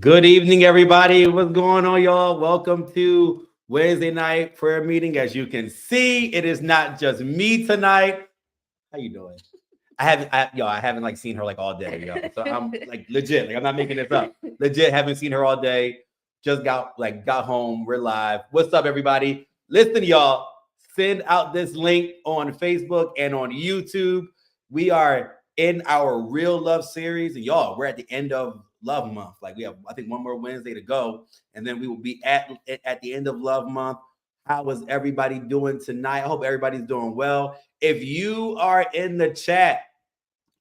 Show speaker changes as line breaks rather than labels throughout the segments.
Good evening, everybody. What's going on, y'all? Welcome to Wednesday night prayer meeting. As you can see, it is not just me tonight. How you doing? I haven't like seen her like all day, yo. So I'm like legit, like I'm not making this up. Legit, haven't seen her all day. Just got home. We're live. What's up, everybody? Listen, y'all. Send out this link on Facebook and on YouTube. We are in our Real Love series, and y'all, we're at the end of Love Month. Like we have, I think, one more Wednesday to go, and then we will be at the end of Love Month. How is everybody doing tonight? I hope everybody's doing well. If you are in the chat,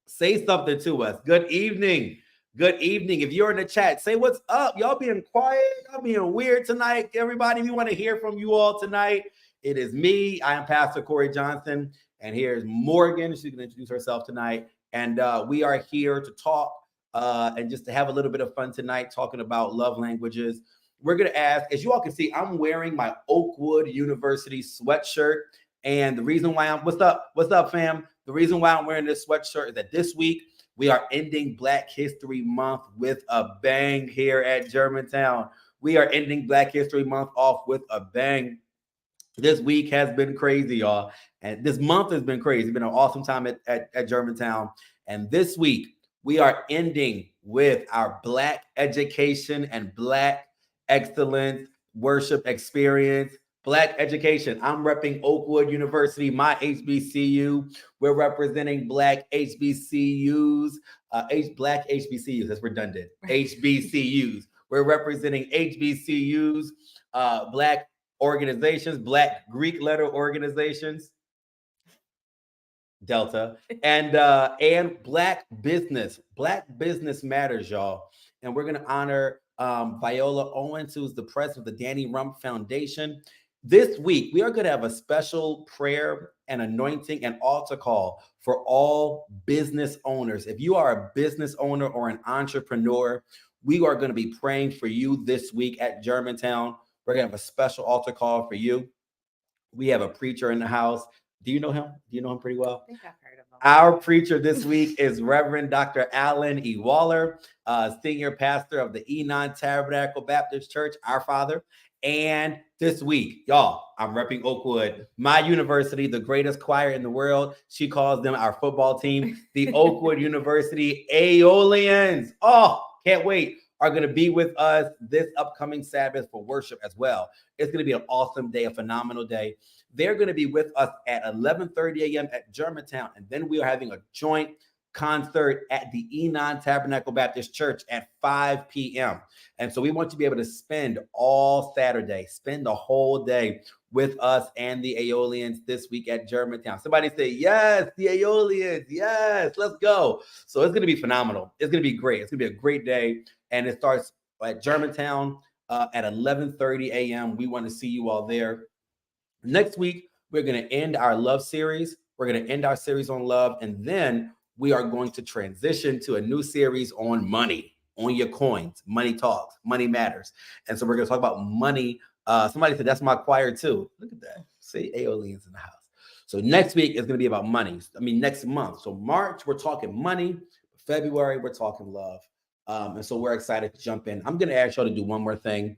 say something to us. Good evening. Good evening. If you're in the chat, say what's up. Y'all being quiet. Y'all being weird tonight. Everybody, we want to hear from you all tonight. It is me. I am Pastor Corey Johnson. And here's Morgan. She's going to introduce herself tonight. And we are here to talk and just to have a little bit of fun tonight, talking about love languages. We're going to ask, as you all can see, I'm wearing my Oakwood University sweatshirt. And the reason why what's up, fam? The reason why I'm wearing this sweatshirt is that this week we are ending Black History Month with a bang here at Germantown. We are ending Black History Month off with a bang. This week has been crazy, y'all. And this month has been crazy. It's been an awesome time at Germantown. And this week we are ending with our Black education and Black excellence worship experience. Black education. I'm repping Oakwood University, my HBCU. We're representing Black HBCUs, Black HBCUs. That's redundant. HBCUs. We're representing HBCUs, Black organizations, Black Greek letter organizations, Delta, and Black business. Black business matters, y'all. And we're gonna honor Viola Owens, who's the president of the Danny Rump Foundation. This week, we are going to have a special prayer and anointing and altar call for all business owners. If you are a business owner or an entrepreneur, we are going to be praying for you this week at Germantown. We're going to have a special altar call for you. We have a preacher in the house. Do you know him? Do you know him pretty well?
I think I've heard of him.
Our preacher this week is Reverend Dr. Alan E. Waller, senior pastor of the Enon Tabernacle Baptist Church, our Father. And this week, y'all, I'm repping Oakwood, my university, the greatest choir in the world. She calls them our football team, the Oakwood University Aeolians. Oh, can't wait. Are going to be with us this upcoming Sabbath for worship as well. It's going to be an awesome day, a phenomenal day. They're going to be with us at 11:30 a.m. at Germantown. And then we are having a joint concert at the Enon Tabernacle Baptist Church at 5 p.m. And so we want to be able to spend all Saturday, spend the whole day with us and the Aeolians this week at Germantown. Somebody say, yes, the Aeolians. Yes, let's go. So it's going to be phenomenal. It's going to be great. It's going to be a great day. And it starts at Germantown at 11:30 a.m. We want to see you all there. Next week, we're going to end our love series. We're going to end our series on love. And then we are going to transition to a new series on money, on your coins. Money talks, money matters. And so we're going to talk about money. Somebody said, that's my choir too. Look at that. See, Aeolians in the house. So next week is going to be about money. Next month. So March, we're talking money. February, we're talking love. And so we're excited to jump in. I'm going to ask y'all to do one more thing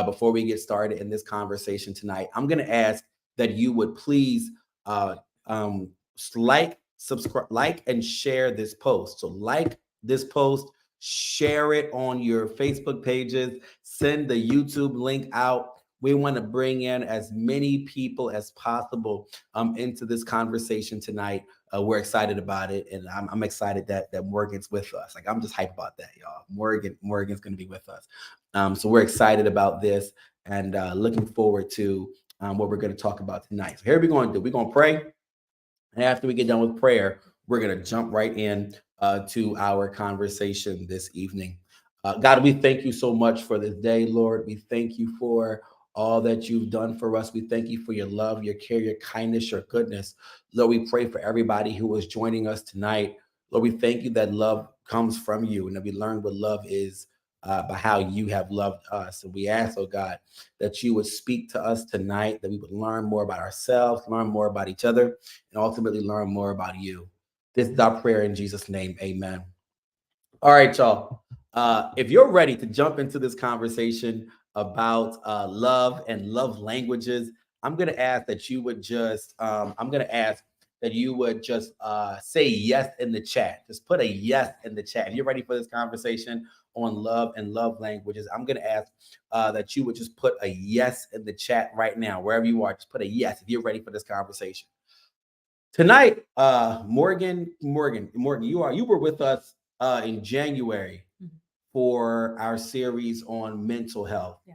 before we get started in this conversation tonight. I'm going to ask that you would please subscribe, like, and share this post. So like this post, share it on your Facebook pages, send the YouTube link out. We want to bring in as many people as possible into this conversation tonight. We're excited about it, and I'm excited that Morgan's with us. Like, I'm just hyped about that, y'all. Morgan's going to be with us. So we're excited about this and looking forward to what we're going to talk about tonight. So here we're going to do. We're going to pray, and after we get done with prayer, we're going to jump right in to our conversation this evening. God, we thank you so much for this day, Lord. We thank you for all that you've done for us. We thank you for your love, your care, your kindness, your goodness. Lord, we pray for everybody who is joining us tonight. Lord, we thank you that love comes from you and that we learn what love is by how you have loved us. And we ask, oh God, that you would speak to us tonight, that we would learn more about ourselves, learn more about each other, and ultimately learn more about you. This is our prayer in Jesus' name. Amen. All right, y'all. If you're ready to jump into this conversation about love and love languages, I'm going to ask that you would just, I'm going to ask that you would just say yes in the chat. Just put a yes in the chat. If you're ready for this conversation on love and love languages, I'm going to ask that you would just put a yes in the chat right now, wherever you are. Just put a yes if you're ready for this conversation. Tonight, Morgan, you were with us in January for our series on mental health.
Yeah.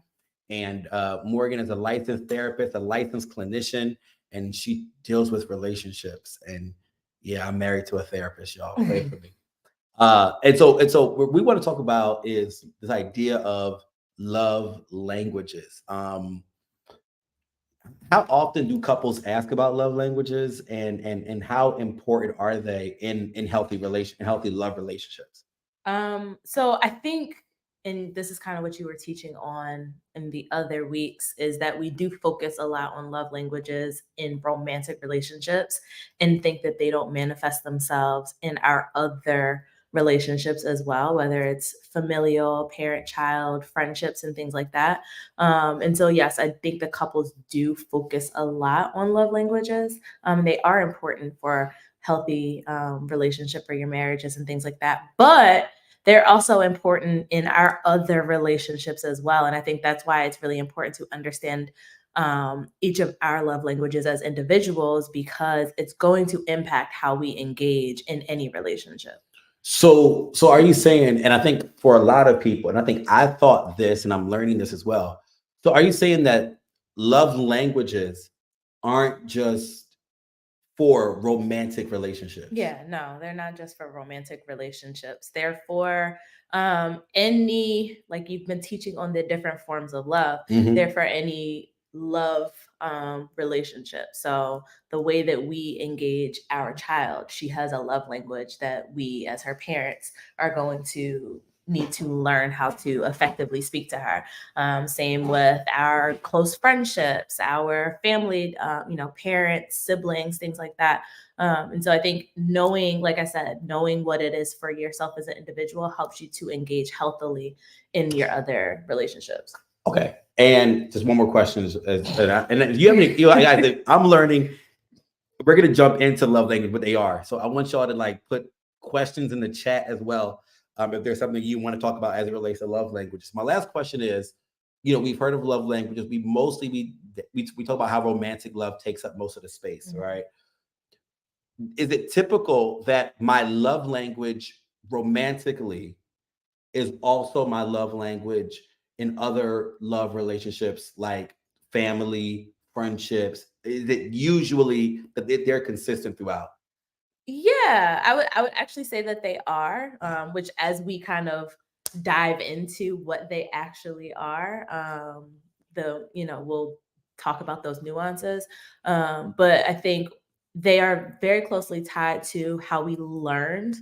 And Morgan is a licensed therapist, a licensed clinician, and she deals with relationships. And yeah, I'm married to a therapist, y'all. Pray for me. And so what we want to talk about is this idea of love languages. How often do couples ask about love languages, and how important are they in healthy love relationships?
So I think, and this is kind of what you were teaching on in the other weeks, is that we do focus a lot on love languages in romantic relationships and think that they don't manifest themselves in our other relationships as well, whether it's familial, parent child, friendships, and things like that. And so, yes, I think the couples do focus a lot on love languages. They are important for healthy relationship for your marriages and things like that. But they're also important in our other relationships as well. And I think that's why it's really important to understand each of our love languages as individuals, because it's going to impact how we engage in any relationship.
So are you saying, and I think for a lot of people, and I think I thought this and I'm learning this as well. So are you saying that love languages aren't just for romantic relationships?
Yeah, no, they're not just for romantic relationships. They're for any, like you've been teaching on the different forms of love,
Mhm.
they're for any love relationship. So the way that we engage our child, she has a love language that we as her parents are going to need to learn how to effectively speak to her. Same with our close friendships, our family, parents, siblings, things like that. And so I think knowing, like I said, knowing what it is for yourself as an individual helps you to engage healthily in your other relationships.
Okay. And just one more question. And then do you have any, guys, I'm learning, we're going to jump into love language, what they are. So I want y'all to like put questions in the chat as well. If there's something you want to talk about as it relates to love languages. My last question is, we've heard of love languages. We talk about how romantic love takes up most of the space, right? Is it typical that my love language romantically is also my love language in other love relationships like family, friendships? Is it usually that they're consistent throughout?
Yeah, I would actually say that they are, which as we kind of dive into what they actually are, we'll talk about those nuances. But I think they are very closely tied to how we learned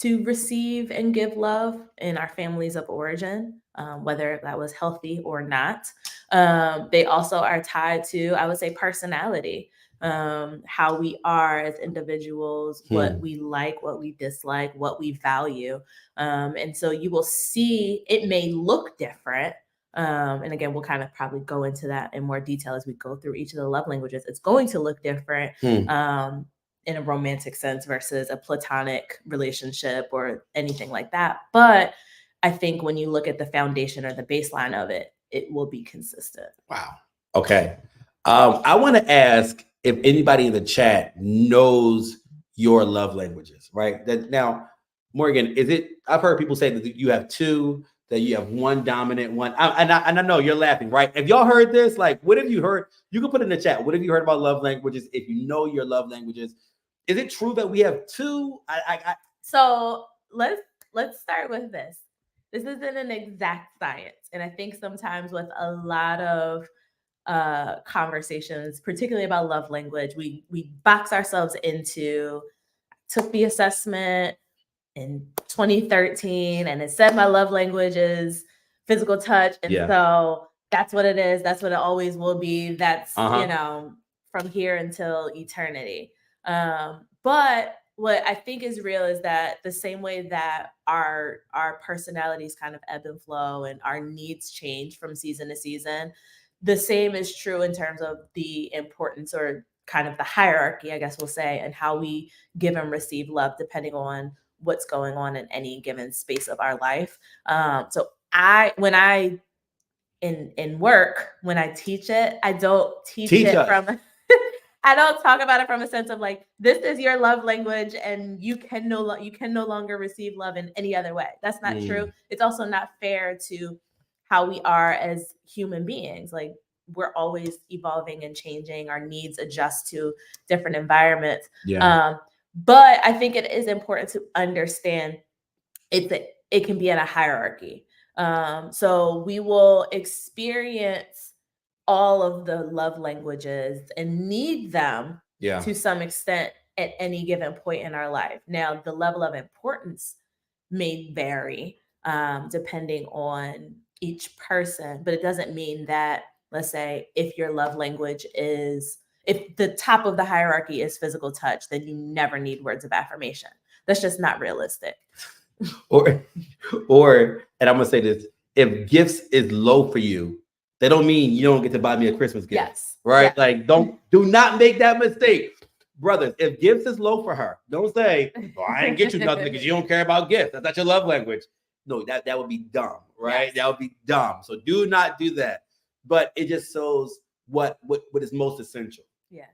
to receive and give love in our families of origin, whether that was healthy or not. They also are tied to, I would say, personality, how we are as individuals, what we like, what we dislike, what we value. And so you will see it may look different. And again, we'll kind of probably go into that in more detail as we go through each of the love languages. It's going to look different. In a romantic sense versus a platonic relationship or anything like that. But I think when you look at the foundation or the baseline of it, it will be consistent.
Wow. Okay. I want to ask if anybody in the chat knows your love languages, right? That now, Morgan, I've heard people say that you have two, that you have one dominant one. And I know you're laughing, right? If y'all heard this, like, what have you heard? You can put in the chat. What have you heard about love languages? If you know your love languages, is it true that we have two?
So let's start with this. This isn't an exact science, and I think sometimes with a lot of conversations, particularly about love language, we box ourselves into, took the assessment in 2013 and it said my love language is physical touch, and so that's what it is, that's what it always will be, that's from here until eternity. But what I think is real is that the same way that our personalities kind of ebb and flow and our needs change from season to season, the same is true in terms of the importance or kind of the hierarchy, I guess we'll say, and how we give and receive love depending on what's going on in any given space of our life. So when I in work, when I teach it, I don't teach
Teach
it
us.
from I don't talk about it from a sense of like, this is your love language and you can no longer receive love in any other way. That's not true. It's also not fair to how we are as human beings. Like, we're always evolving and changing. Our needs adjust to different environments.
Yeah.
But I think it is important to understand it can be in a hierarchy. So we will experience all of the love languages and need them
Yeah.
to some extent at any given point in our life. Now, the level of importance may vary depending on each person, but it doesn't mean that, let's say, if your love language is, if the top of the hierarchy is physical touch, then you never need words of affirmation. That's just not realistic.
Or, and I'm gonna say this: if gifts is low for you, that don't mean you don't get to buy me a Christmas gift.
Yes.
Right?
Yeah.
Like, do not make that mistake. Brothers, if gifts is low for her, don't say, well, I ain't get you nothing because you don't care about gifts. That's not your love language. No, that would be dumb, right?
Yes.
That would be dumb. So do not do that. But it just shows what is most essential.
Yeah.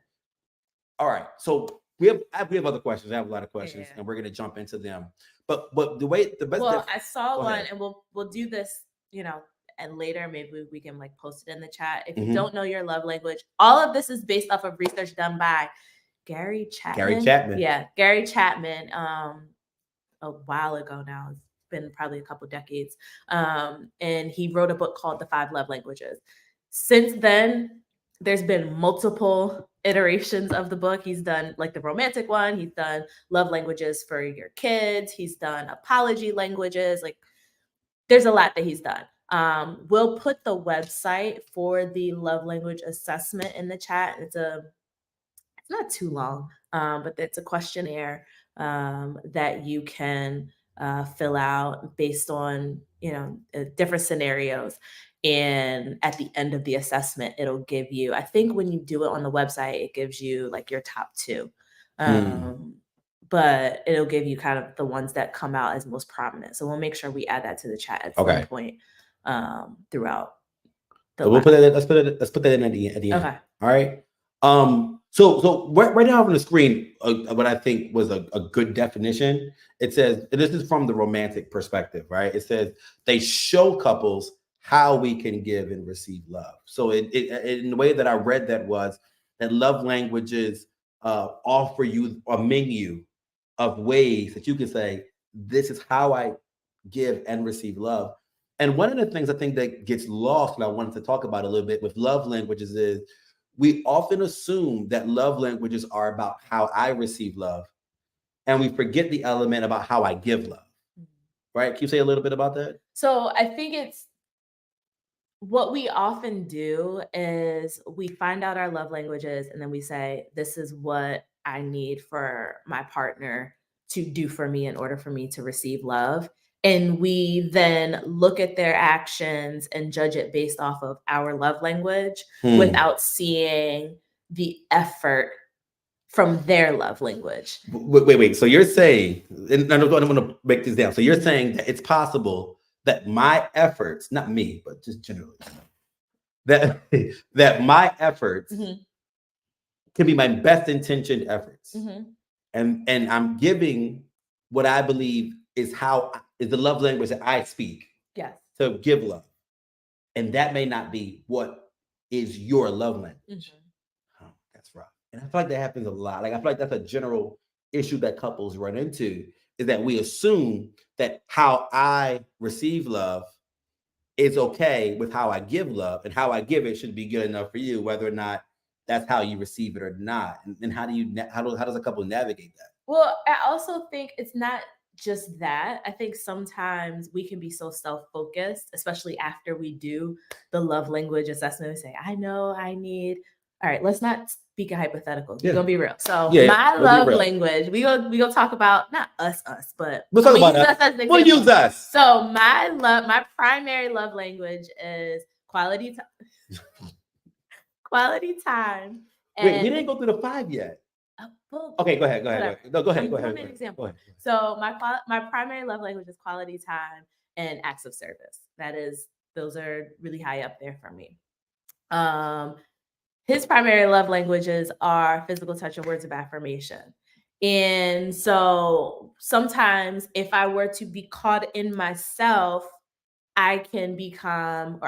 All right. So we have other questions. I have a lot of questions,
Yeah.
and we're gonna jump into them. But the best.
Well, I saw
Go
one,
ahead.
and we'll do this, and later maybe we can like post it in the chat. If you
Mhm.
don't know your love language, all of this is based off of research done by Gary Chapman.
Gary Chapman.
Yeah, Gary Chapman. A while ago now. It's been probably a couple decades. And he wrote a book called The 5 Love Languages. Since then, there's been multiple iterations of the book. He's done like the romantic one, he's done love languages for your kids, he's done apology languages. Like, there's a lot that he's done. We'll put the website for the love language assessment in the chat. It's not too long, but it's a questionnaire that you can fill out based on different scenarios. And at the end of the assessment, it'll give you, I think when you do it on the website, it gives you like your top 2. But it'll give you kind of the ones that come out as most prominent. So we'll make sure we add that to the chat at some point throughout the
So we'll put that. Let's put that in at the end.
Okay.
All right. So right now on the screen, what I think was a good definition. It says, and this is from the romantic perspective, right? It says they show couples how we can give and receive love. So in the way that I read that was that love languages offer you a menu of ways that you can say, this is how I give and receive love. And one of the things I think that gets lost, and I wanted to talk about a little bit with love languages, is we often assume that love languages are about how I receive love, and we forget the element about how I give love. Right? Can you say a little bit about that?
So I think it's what we often do is we find out our love languages and then we say, this is what I need for my partner to do for me in order for me to receive love. And we then look at their actions and judge it based off of our love language without seeing the effort from their love language.
Wait. So you're saying, and I'm going to break this down. So you're saying that it's possible that my efforts, not me, but just generally, that my efforts can be my best intentioned efforts, and I'm giving what I believe is the love language that I speak.
Yes.
To give love, and that may not be what is your love language. Oh, that's rough, and I feel like that happens a lot. Like, I feel like that's a general issue that couples run into, is that we assume that how I receive love is okay with how I give love, and how I give it should be good enough for you, whether or not that's how you receive it or not. And how does a couple navigate that?
Well, I also think it's not just that. I think sometimes we can be so self-focused, especially after we do the love language assessment. We say, I know I need all right, let's not speak in hypotheticals.
Yeah.
We're gonna be real. So
Yeah,
my
we'll be
love
real.
language, we gonna talk about not us, but
We'll talk about
use
us.
as an
We'll
example.
use us.
So my primary love language is quality time. Quality time.
Wait, we didn't go through the 5 yet.
Well,
Okay, go ahead.
whatever.
No, go ahead.
I'm
Go
giving
ahead.
an example.
Go ahead.
So my primary love language is quality time and acts of service. Those are really high up there for me. His primary love languages are physical touch and words of affirmation. And so sometimes if I were to be caught in myself, I could become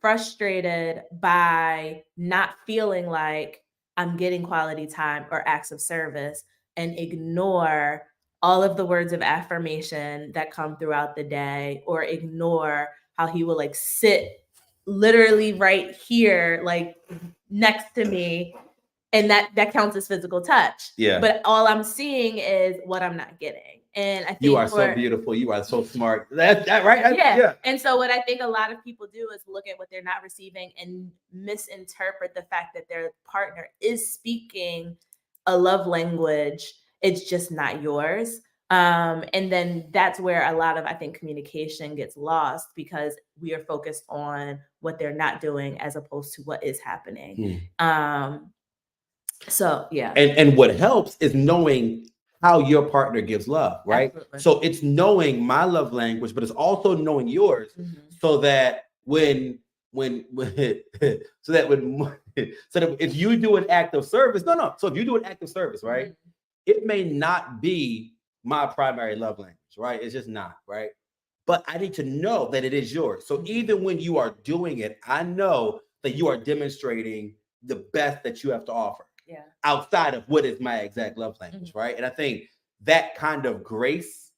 frustrated by not feeling like I'm getting quality time or acts of service and ignore all of the words of affirmation that come throughout the day, or ignore how he will like sit literally right here, like next to me. And that counts as physical touch.
Yeah.
But all I'm seeing is what I'm not getting. And I think
You are so beautiful. You are so smart. That right?
Yeah. And so what I think a lot of people do is look at what they're not receiving and misinterpret the fact that their partner is speaking a love language. It's just not yours. And then that's where a lot of, I think, communication gets lost, because we are focused on what they're not doing as opposed to what is happening. So yeah.
And what helps is knowing how your partner gives love, right?
Absolutely.
So it's knowing my love language, but it's also knowing yours, so that when so that if you do an act of service, so if you do an act of service, right, it may not be my primary love language, right? It's just not, right? But I need to know that it is yours. So even when you are doing it, I know that you are demonstrating the best that you have to offer.
Yeah.
Outside of what is my exact love language, right? And I think that kind of grace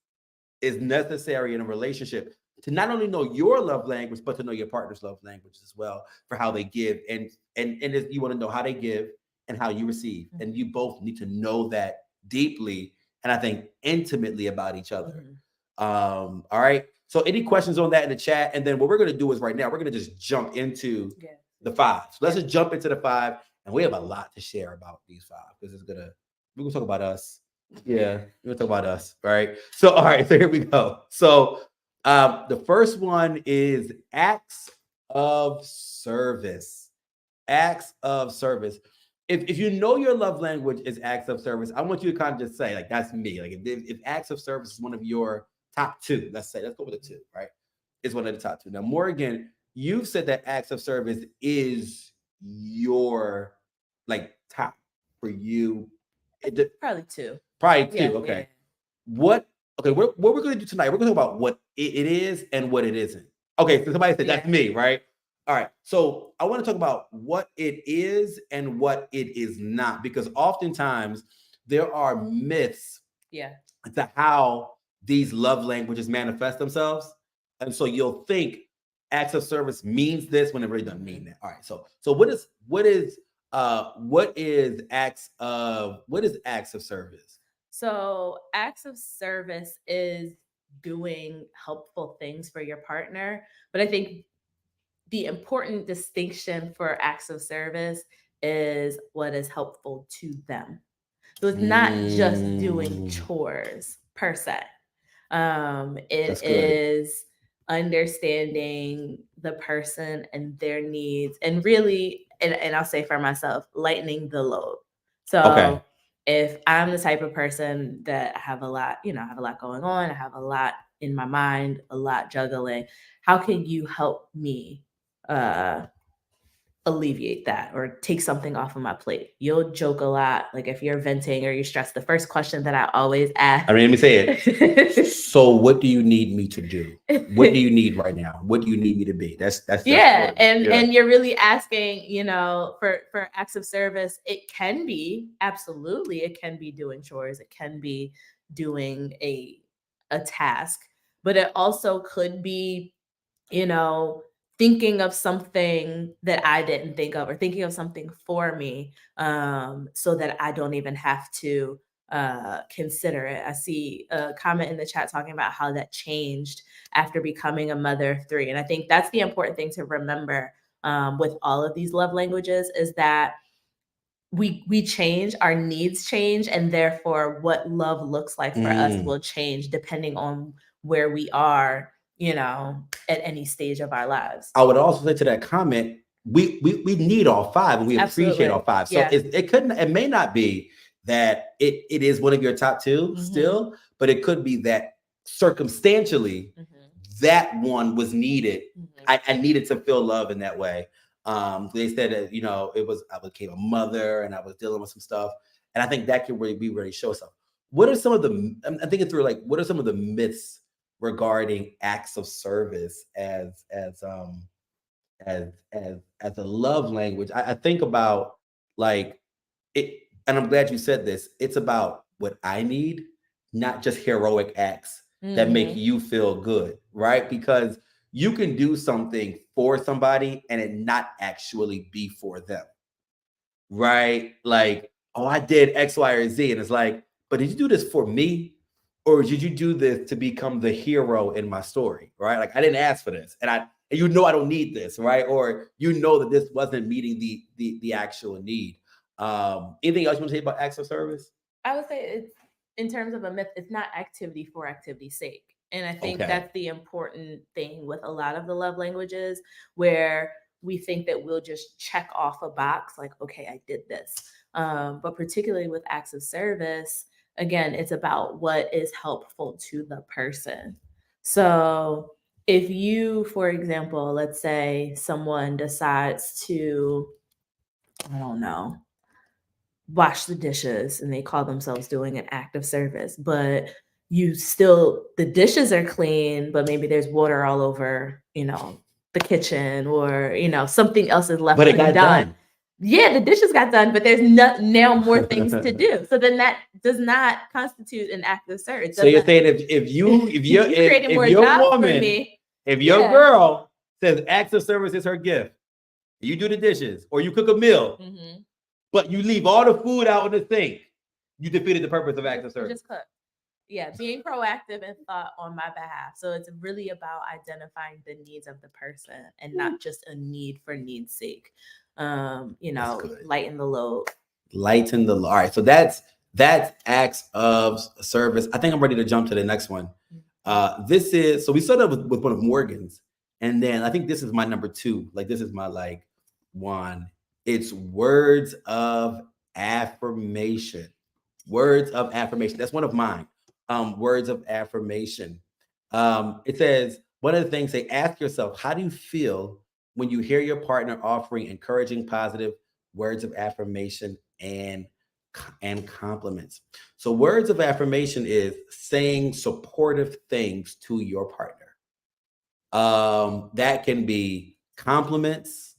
is necessary in a relationship, to not only know your love language, but to know your partner's love language as well, for how they give. And you want to know how they give and how you receive. And you both need to know that deeply, and I think intimately about each other. All right. So any questions on that in the chat? And then what we're going to do is right now, we're going to just jump into the 5. So let's just jump into the 5. And we have a lot to share about these 5, because we're gonna talk about us. Yeah, we're gonna talk about us, right? So all right, so here we go. So the first one is acts of service. Acts of service. If you know your love language is acts of service, I want you to kind of just say, like, that's me. Like if acts of service is one of your top 2, let's go with a 2, right? It's one of the top 2. Now, Morgan, you've said that acts of service is your like top for you.
Probably 2.
Okay.
Yeah.
What we're going to do tonight, we're going to talk about what it is and what it isn't. Okay, so somebody said that's me, right? All right. So I want to talk about what it is and what it is not, because oftentimes there are myths to how these love languages manifest themselves. And so you'll think acts of service means this when it really doesn't mean that. All right. So what is acts of service?
So acts of service is doing helpful things for your partner. But I think the important distinction for acts of service is what is helpful to them. So it's not just doing chores per se. It is understanding the person and their needs, and really, and I'll say for myself, lightening the load. So if I'm the type of person that I have a lot going on, I have a lot in my mind, a lot juggling, how can you help me alleviate that or take something off of my plate? You'll joke a lot. Like if you're venting or you're stressed, the first question that I always ask.
Let me say it. So what do you need me to do? What do you need right now? What do you need me to be? That's
and you're really asking, for acts of service. It can be doing chores. It can be doing a task, but it also could be, thinking of something that I didn't think of, or thinking of something for me, so that I don't even have to consider it. I see a comment in the chat talking about how that changed after becoming a mother of 3. And I think that's the important thing to remember. with all of these love languages is that we change, our needs change, and therefore what love looks like for us
Mm.
will change depending on where we are, at any stage of our lives.
I would also say to that comment, we need all five and we appreciate all
Absolutely.
five. So
Yeah.
it may not be that it is one of your top 2 still, but it could be that circumstantially that one was needed. I needed to feel love in that way. They said that, I became a mother and I was dealing with some stuff. And I think that can really show stuff. What are some of the, I'm thinking through, like, what are some of the myths regarding acts of service as a love language? I think about, like, it, and I'm glad you said this. It's about what I need, not just heroic acts that make you feel good, right? Because you can do something for somebody and it not actually be for them, right? Like, oh, I did X, Y, or Z. And it's like, but did you do this for me? Or did you do this to become the hero in my story? Right? Like, I didn't ask for this. And I don't need this, right? Or that this wasn't meeting the actual need. Anything else you want to say about acts of service?
I would say it's, in terms of a myth, it's not activity for activity's sake. And I think
Okay.
that's the important thing with a lot of the love languages, where we think that we'll just check off a box like, okay, I did this. But particularly with acts of service, again, it's about what is helpful to the person. So if you, for example, let's say someone decides to, I don't know, wash the dishes and they call themselves doing an act of service, but the dishes are clean, but maybe there's water all over, the kitchen, or, something else is left
But it got
undone.
done.
Yeah, the dishes got done, but there's now more things to do. So then that does not constitute an act of service.
So you're saying if your woman, if your
Yeah.
girl says acts of service is her gift, you do the dishes or you cook a meal, but you leave all the food out in the sink, you defeated the purpose of acts of service.
Just cook. Yeah, being proactive and thought on my behalf. So it's really about identifying the needs of the person and not just a need for need's sake. Lighten the load.
Lighten the load. All right, so that's acts of service. I think I'm ready to jump to the next one. So we started with one of Morgan's, and then I think this is my number 2. Like, this is my one. It's words of affirmation. Words of affirmation. That's one of mine. Words of affirmation. It says, one of the things, they ask yourself, how do you feel when you hear your partner offering encouraging, positive words of affirmation and compliments? So words of affirmation is saying supportive things to your partner. That can be compliments.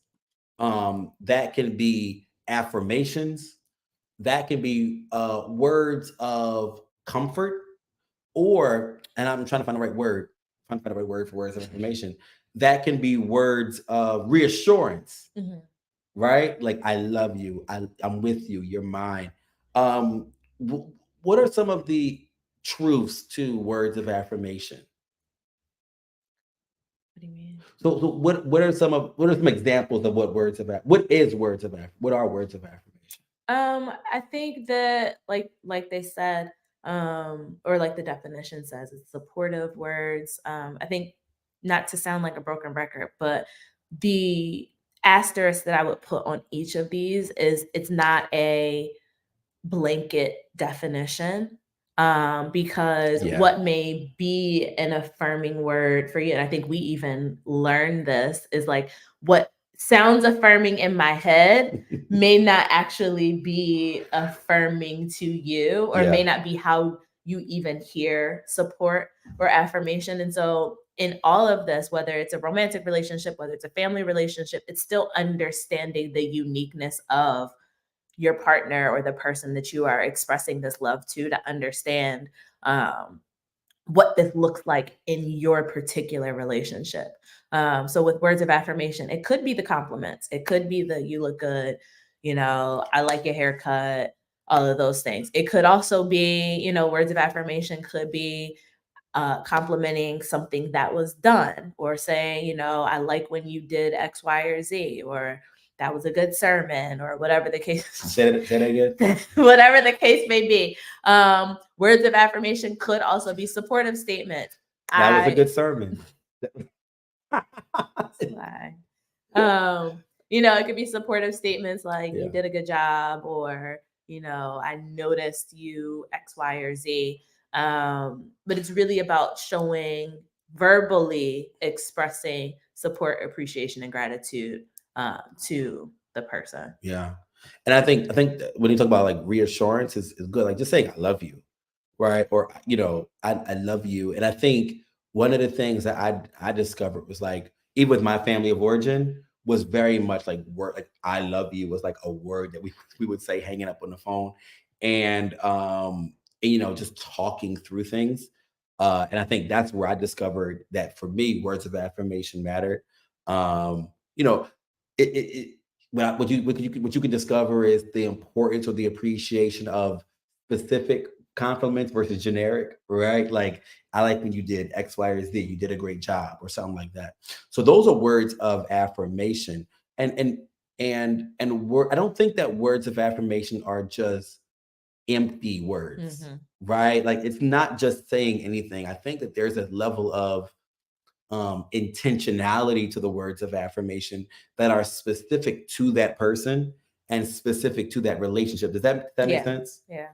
That can be affirmations. That can be words of comfort, and I'm trying to find the right word. For words of affirmation. That can be words of reassurance, right? Like, I love you. I'm with you. You're mine. What are some of the truths to words of affirmation?
What do you mean?
So what are some examples of what are words of affirmation?
I think that, like they said, or like the definition says, it's supportive words. I think, not to sound like a broken record, but the asterisk that I would put on each of these is it's not a blanket definition, because what may be an affirming word for you, and I think we even learned this, is like, what sounds affirming in my head may not actually be affirming to you, or may not be how you even hear support or affirmation. And so in all of this, whether it's a romantic relationship, whether it's a family relationship, it's still understanding the uniqueness of your partner or the person that you are expressing this love to understand what this looks like in your particular relationship. So with words of affirmation, it could be the compliments. It could be the, you look good, I like your haircut, all of those things. It could also be, words of affirmation could be, complimenting something that was done, or saying, you know, I like when you did X, Y, or Z, or that was a good sermon, or whatever the case.
Say that again.
Whatever the case may be. Words of affirmation could also be supportive statements.
That was a good sermon.
You know, it could be supportive statements like,
Yeah.
you did a good job, or, you know, I noticed you X, Y, or Z. But it's really about showing, verbally expressing support, appreciation, and gratitude to the person.
Yeah. And I think that when you talk about like reassurance is good. Like just saying I love you, right? Or you know, I love you. And I think one of the things that I discovered was like, even with my family of origin, was very much like word, like I love you was like a word that we would say hanging up on the phone. And you know, just talking through things. And I think that's where I discovered that for me, words of affirmation mattered. You know, it what you can discover is the importance or the appreciation of specific compliments versus generic, right? Like I like when you did X, Y, or Z, you did a great job, or something like that. So those are words of affirmation. And I don't think that words of affirmation are just empty words, right? Like it's not just saying anything. I think that there's a level of intentionality to the words of affirmation that are specific to that person and specific to that relationship. Does that make sense?
Yeah.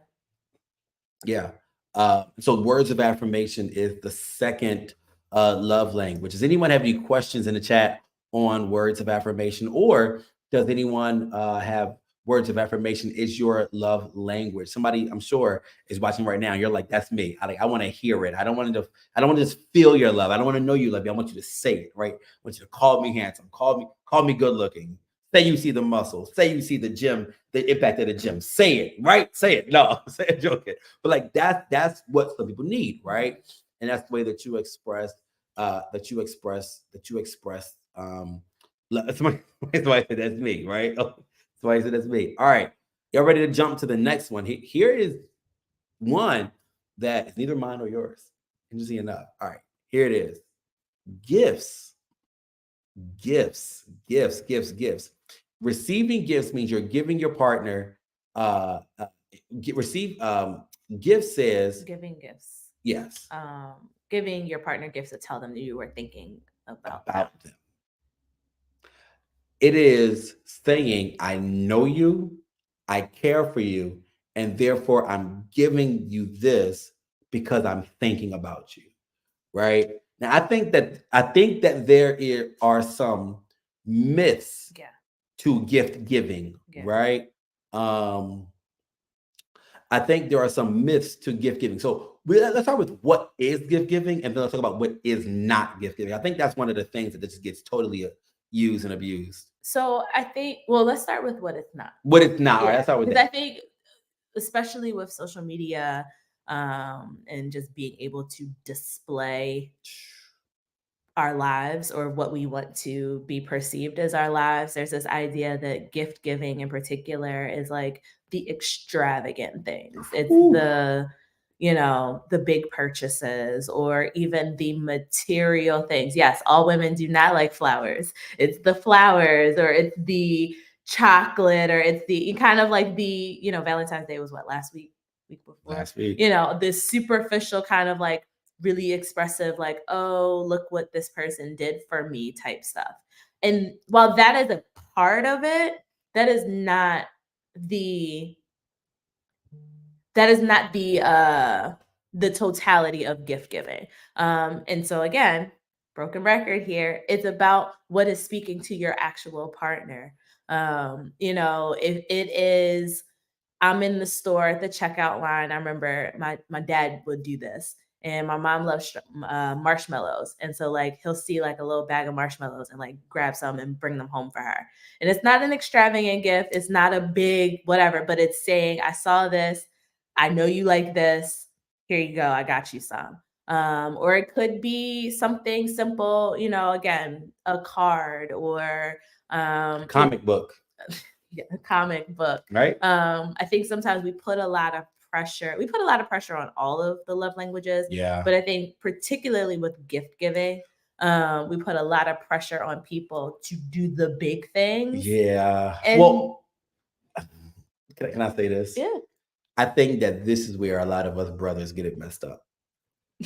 Yeah. So words of affirmation is the second love language. Does anyone have any questions in the chat on words of affirmation, or does anyone have words of affirmation is your love language? Somebody I'm sure is watching right now. You're like, that's me. I want to hear it. I don't want to just feel your love. I don't want to know you love me. I want you to say it, right? I want you to call me handsome, call me good looking. Say you see the muscles. Say you see the gym, the impact of the gym. Say it, right? Say it. No, say it joking. But like that's what some people need, right? And that's the way that you express somebody said that's me, right? Somebody said that's me. All right. Y'all ready to jump to the next one? Here is one that is neither mine nor yours. Interesting enough. All right. Here it is. Gifts. Gifts. Receiving gifts means you're giving your partner receive gifts says
Giving gifts.
yes.
Giving your partner gifts to tell them that you were thinking about them.
It is saying, I know you, I care for you, and therefore I'm giving you this because I'm thinking about you. Right? Now I think that there are some myths to gift giving, right? I think there are some myths to gift giving. So let's start with what is gift giving, and then let's talk about what is not gift giving. I think that's one of the things that just gets totally used and abused.
So I think, well, let's start with what it's not.
What it's not. All right, let's start with that.
Because I think, especially with social media, and just being able to display our lives or what we want to be perceived as our lives, there's this idea that gift giving in particular is like the extravagant things. It's the, you know, the big purchases, or even the material things. Yes, all women do not like flowers. It's the flowers, or it's the chocolate, or it's the kind of like the, you know, Valentine's Day was what, last week before?
Last week.
You know, this superficial kind of like really expressive, like, oh, look what this person did for me type stuff. And while that is a part of it, that is not the totality of gift giving. And so again, broken record here, it's about what is speaking to your actual partner. You know, if it is, I'm in the store at the checkout line. I remember my dad would do this, and my mom loves marshmallows. And so like he'll see like a little bag of marshmallows and like grab some and bring them home for her. And it's not an extravagant gift. It's not a big whatever, but it's saying, I saw this. I know you like this. Here you go. I got you some. Or it could be something simple, you know, again, a card, or
comic book.
Yeah, a comic book.
Right.
I think sometimes we put a lot of pressure. We put a lot of pressure on all of the love languages,
Yeah.
but I think particularly with gift giving, we put a lot of pressure on people to do the big things.
Yeah.
And
Well, can I say this?
yeah.
I think that this is where a lot of us brothers get it messed up.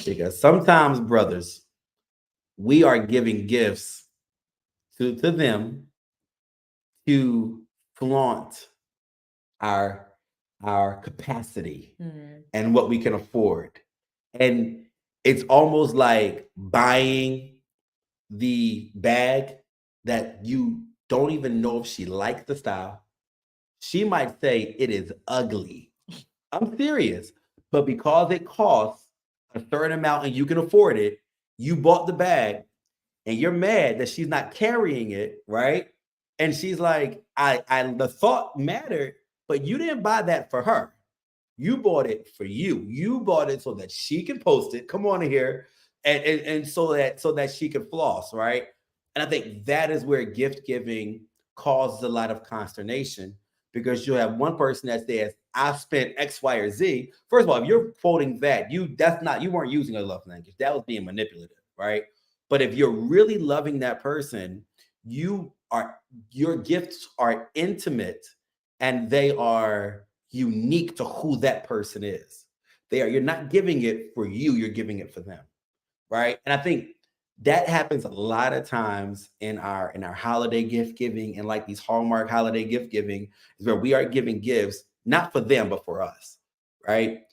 Because sometimes, brothers, we are giving gifts to them to flaunt our our capacity
Mm,
and what we can afford. And it's almost like buying the bag that you don't even know if she likes the style. She might say it is ugly. I'm serious. But because it costs a certain amount and you can afford it, you bought the bag and you're mad that she's not carrying it, right? And she's like, I the thought mattered, but you didn't buy that for her. You bought it for you. You bought it so that she can post it. Come on in here, and so that she can floss, right? And I think that is where gift giving causes a lot of consternation because you have one person that says, "I spent X, Y, or Z." First of all, if you're quoting that, you weren't using a love language. That was being manipulative, right? But if you're really loving that person, you are your gifts are intimate and they are unique to who that person is. You're not giving it for you, you're giving it for them, right? And I think that happens a lot of times in our holiday gift giving and like these Hallmark holiday gift giving is where we are giving gifts not for them but for us, right?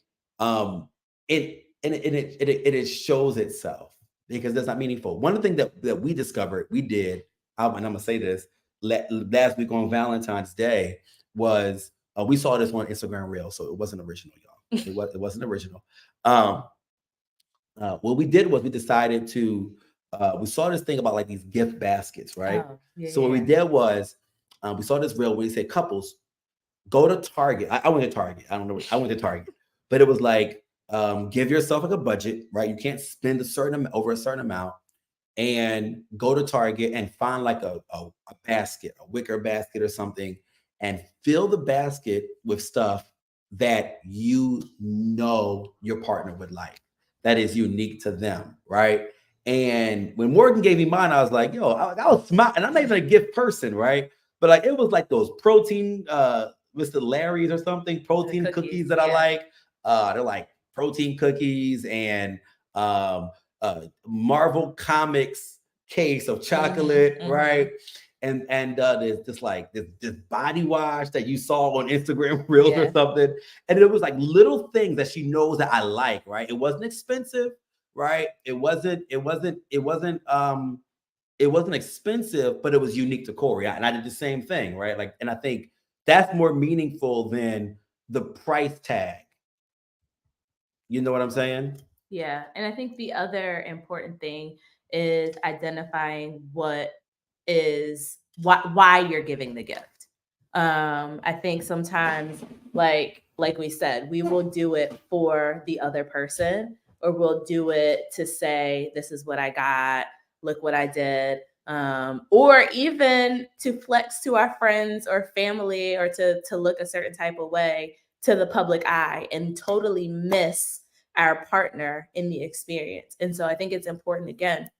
It shows itself because that's not meaningful. One of the things that we discovered, we did, and I'm gonna say this last week on Valentine's Day was we saw this on Instagram Reel, so it wasn't original, y'all. It wasn't original. Um, what we did was we decided to we saw this thing about like these gift baskets, right?
oh, yeah,
So what we
yeah.
did was we saw this reel where we said couples go to Target. I went to Target. I don't know. I went to Target, but it was like give yourself like a budget, right? You can't spend over a certain amount, and go to Target and find like a basket, a wicker basket or something, and fill the basket with stuff that you know your partner would like, that is unique to them, right? And when Morgan gave me mine, I was like, yo, I was smart, and I'm not even a gift person, right? But like it was like those protein, Mr. Larry's or something, protein cookies that I
yeah.
like. They're like protein cookies and Marvel Comics case of chocolate,
Mhm.
right? And there's just like this body wash that you saw on Instagram Reels or
Yeah.
something, and it was like little things that she knows that I like, right? It wasn't expensive, right? It wasn't expensive, but it was unique to Corey, and I did the same thing, right? Like, and I think that's more meaningful than the price tag. You know what I'm saying?
Yeah. And I think the other important thing is identifying why you're giving the gift. I think sometimes like we said, we will do it for the other person, or we'll do it to say, this is what I got, look what I did. Or even to flex to our friends or family, or to look a certain type of way to the public eye and totally miss our partner in the experience. And so I think it's important, again,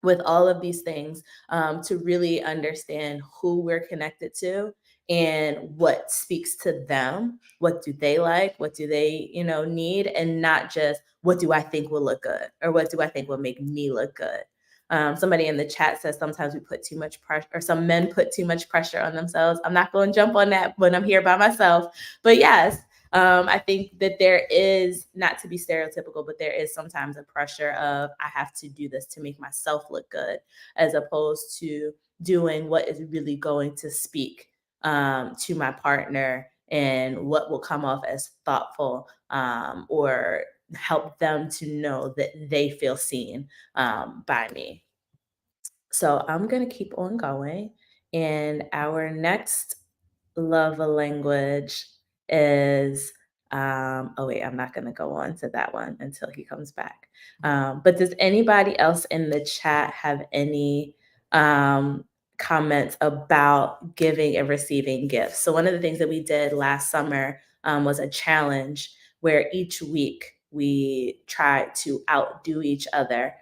with all of these things, to really understand who we're connected to and what speaks to them. What do they like? What do they, need? And not just what do I think will look good, or what do I think will make me look good. Somebody in the chat says sometimes we put too much pressure, or some men put too much pressure on themselves. I'm not going to jump on that when I'm here by myself. But yes, I think that there is, not to be stereotypical, but there is sometimes a pressure of, I have to do this to make myself look good, as opposed to doing what is really going to speak to my partner and what will come off as thoughtful, or help them to know that they feel seen by me. So I'm going to keep on going. And our next love language is, oh wait, I'm not going to go on to that one until he comes back. But does anybody else in the chat have any comments about giving and receiving gifts? So one of the things that we did last summer was a challenge where each week we try to outdo each other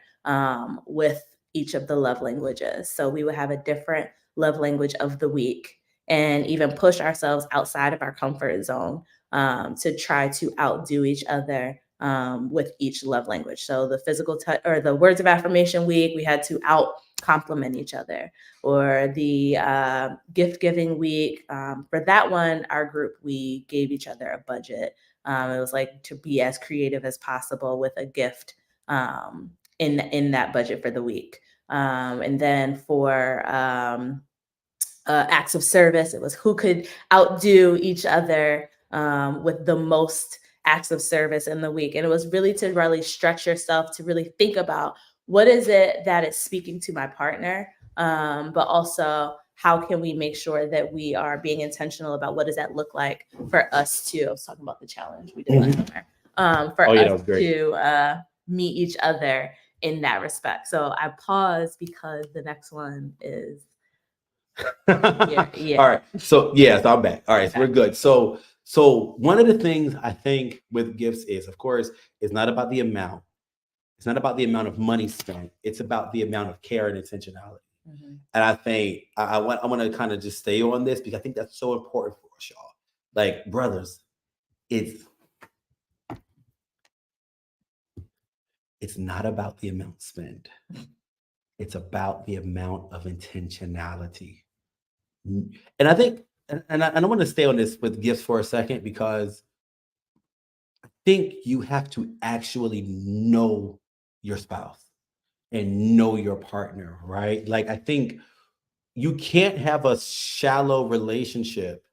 with each of the love languages. So we would have a different love language of the week and even push ourselves outside of our comfort zone to try to outdo each other with each love language. So the physical touch or the words of affirmation week, we had to out compliment each other. Or the gift giving week, for that one, our group, we gave each other a budget. It was like to be as creative as possible with a gift in that budget for the week. And then for acts of service, it was who could outdo each other with the most acts of service in the week. And it was really to really stretch yourself to really think about what is it that is speaking to my partner, but also how can we make sure that we are being intentional about what does that look like for us to, I was talking about the challenge we did last summer, for us to meet each other in that respect. So I pause because the next one is
yeah. All right. So so I'm back. All right. Okay. So we're good. So one of the things I think with gifts is, of course, it's not about the amount. It's not about the amount of money spent. It's about the amount of care and intentionality. Mm-hmm. And I think I want to kind of just stay on this because I think that's so important for us, y'all. Like, brothers, it's not about the amount spent. It's about the amount of intentionality. And I think, and I want to stay on this with gifts for a second because I think you have to actually know your spouse and know your partner, right? Like, I think you can't have a shallow relationship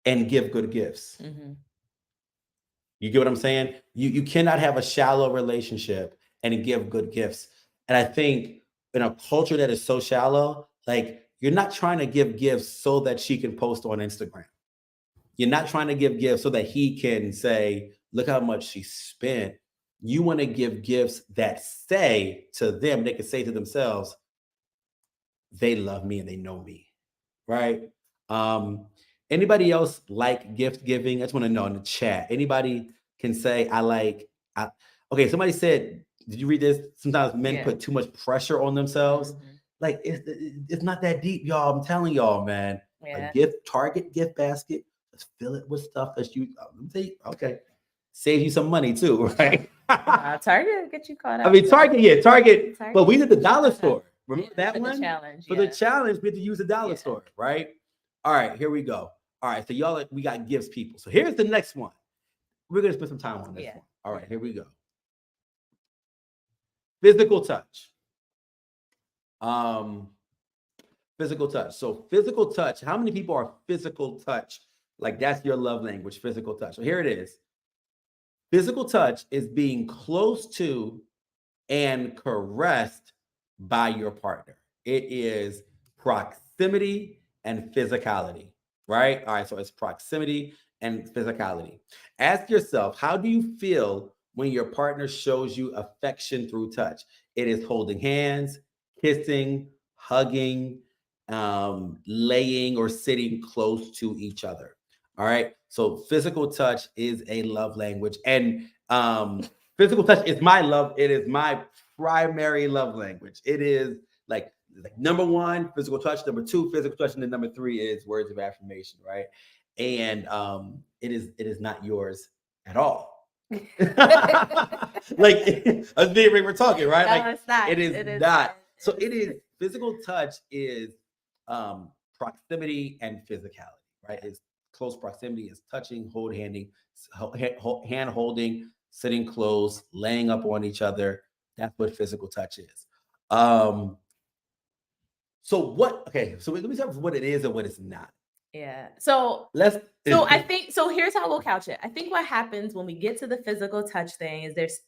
and give good gifts. Mm-hmm. You get what I'm saying? You cannot have a shallow relationship and give good gifts. And I think in a culture that is so shallow, like, you're not trying to give gifts so that she can post on Instagram. You're not trying to give gifts so that he can say, look how much she spent. You want to give gifts that say to them, they can say to themselves, they love me and they know me, right? Anybody else like gift giving? I just want to know in the chat. Anybody can say, okay, somebody said, did you read this? Sometimes men put too much pressure on themselves. Mm-hmm. Like, it's not that deep, y'all. I'm telling y'all, man. Yeah. A Target gift basket, just fill it with stuff that you, okay. Save you some money too, right?
Target get you caught up.
I mean, Target. But we did the dollar store. Remember that
for
one?
The challenge,
for the challenge, we had to use the dollar store, right? All right, here we go. All right, so y'all, we got gifts, people. So here's the next one. We're gonna spend some time on this one. All right, here we go. Physical touch. Physical touch. So physical touch. How many people are physical touch? Like, that's your love language, physical touch. So here it is. Physical touch is being close to and caressed by your partner. It is proximity and physicality, right? All right, so it's proximity and physicality. Ask yourself, how do you feel when your partner shows you affection through touch? It is holding hands, kissing, hugging, laying or sitting close to each other. All right. So physical touch is a love language. And physical touch is my love. It is my primary love language. It is like number one, physical touch, number two, physical touch, and then number three is words of affirmation, right? And it is not yours at all. Like, as we're talking, right?
No,
like,
it's not.
It is not. So it is physical touch is proximity and physicality, right? It's close proximity is touching, hand holding, sitting close, laying up on each other. That's what physical touch is. So let me start with what it is and what it's not.
Yeah. So I think here's how we'll couch it. I think what happens when we get to the physical touch thing is there's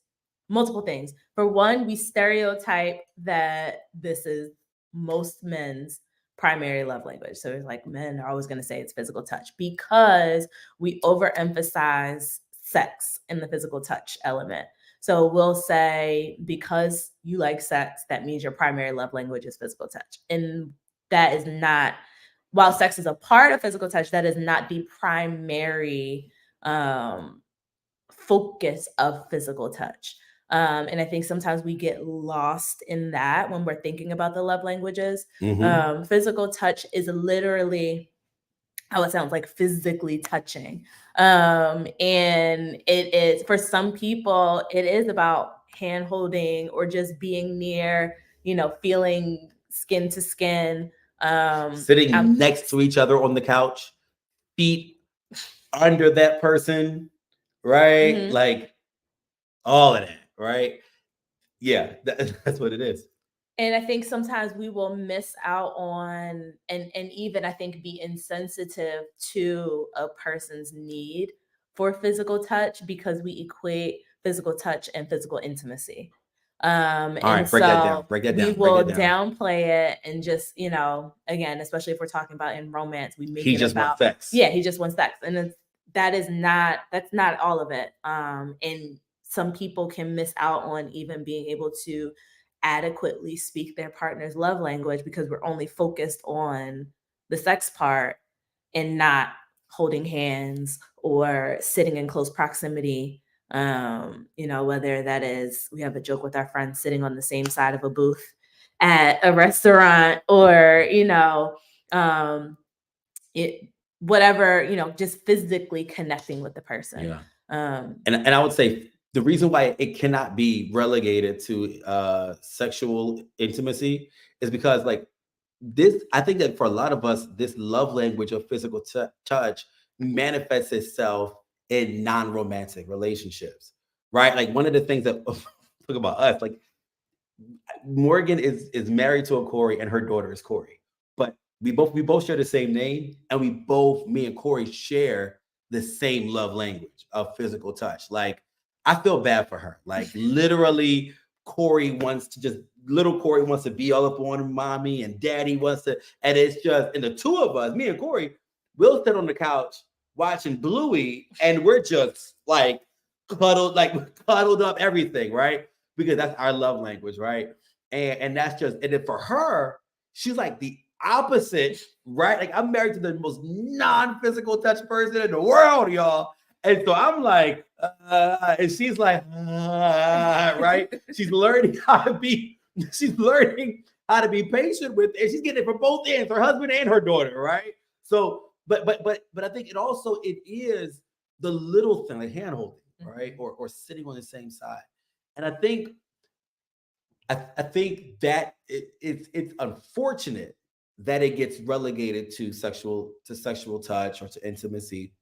multiple things. For one, we stereotype that this is most men's primary love language. So it's like men are always going to say it's physical touch because we overemphasize sex in the physical touch element. So we'll say, because you like sex, that means your primary love language is physical touch. And that is not, while sex is a part of physical touch, that is not the primary focus of physical touch. And I think sometimes we get lost in that when we're thinking about the love languages.
Mhm.
Physical touch is literally how it sounds, like physically touching. And it is, for some people, it is about hand holding or just being near, feeling skin to skin.
Sitting next to each other on the couch, feet under that person, right?
Mhm.
Like all of that, right? Yeah, that's what it is.
And I think sometimes we will miss out on, and even I think be insensitive to a person's need for physical touch because we equate physical touch and physical intimacy.
All
And
right, break that down.
so
Break that
we
down. Break
will
that down.
downplay it and just, again, especially if we're talking about in romance, we make
He
it
just wants
about,
sex.
yeah, he just wants sex. And that's not all of it. And some people can miss out on even being able to adequately speak their partner's love language because we're only focused on the sex part and not holding hands or sitting in close proximity. Whether that is, we have a joke with our friends sitting on the same side of a booth at a restaurant, or um it whatever, just physically connecting with the person.
Yeah.
um
And I would say the reason why it cannot be relegated to sexual intimacy is because like this, I think that for a lot of us, this love language of physical touch manifests itself in non-romantic relationships, right? Like one of the things that talk about us, like Morgan is married to a Corey and her daughter is Corey. But we both share the same name, and me and Corey share the same love language of physical touch. Like I feel bad for her. Like literally, little Corey wants to be all up on mommy, and daddy wants to, and it's just, and the two of us, me and Corey, we'll sit on the couch watching Bluey, and we're just cuddled up everything, right? Because that's our love language, right? And that's just, and then for her, she's like the opposite, right? Like I'm married to the most non-physical touch person in the world, y'all. And so I'm like, and she's like, right? She's learning how to be patient with, and she's getting it from both ends, her husband and her daughter, right? So, but I think it is the little thing, like hand holding, right? Or sitting on the same side. And I think that it's unfortunate that it gets relegated to sexual touch or to intimacy,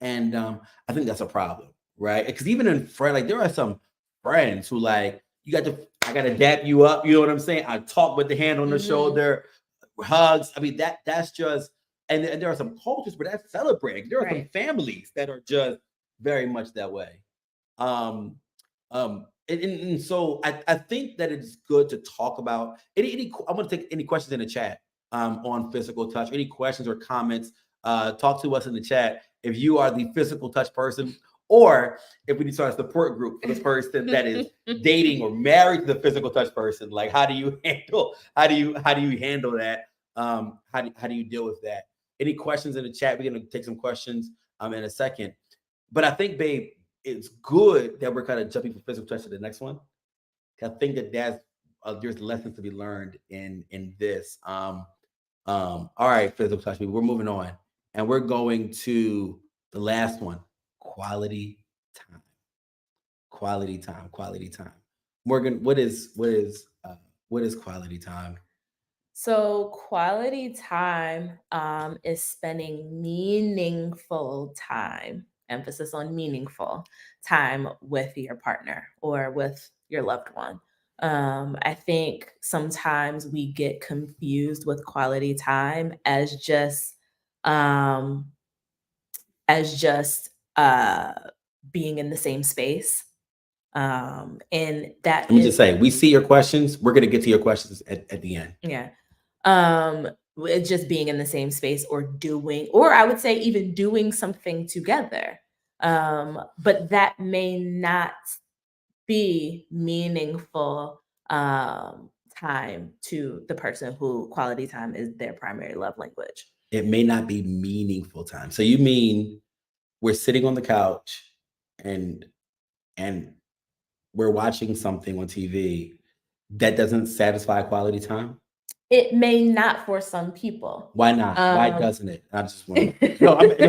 and I think that's a problem, right? Because even in friend, like there are some friends who like I got to dap you up, you know what I'm saying? I talk with the hand on the
Mhm.
shoulder, hugs. I mean that's just, and there are some cultures where that's celebrated. There are some
Right.
families that are just very much that way. Um, and so I think that it's good to talk about I'm going to take any questions in the chat on physical touch. Any questions or comments? Talk to us in the chat if you are the physical touch person, or if we need to start a support group for the person that is dating or married to the physical touch person. Like, how do you handle that? How do you deal with that? Any questions in the chat? We're gonna take some questions in a second. But I think, babe, it's good that we're kind of jumping from physical touch to the next one. I think there's lessons to be learned in this. All right, physical touch. We're moving on, and we're going to the last one: quality time. Quality time. Quality time. Morgan, what is quality time?
So quality time is spending meaningful time, emphasis on meaningful time with your partner or with your loved one. I think sometimes we get confused with quality time um, as just being in the same space. And that
Let me just
is,
say, we see your questions. We're gonna get to your questions at the end.
yeah. With just being in the same space or doing, or I would say even doing something together. But that may not be meaningful time to the person who quality time is their primary love language.
It may not be meaningful time. So you mean we're sitting on the couch and and we're watching something on TV that doesn't satisfy quality time?
It may not for some people.
Why not? Why
Um,
doesn't it? I just want to. No, I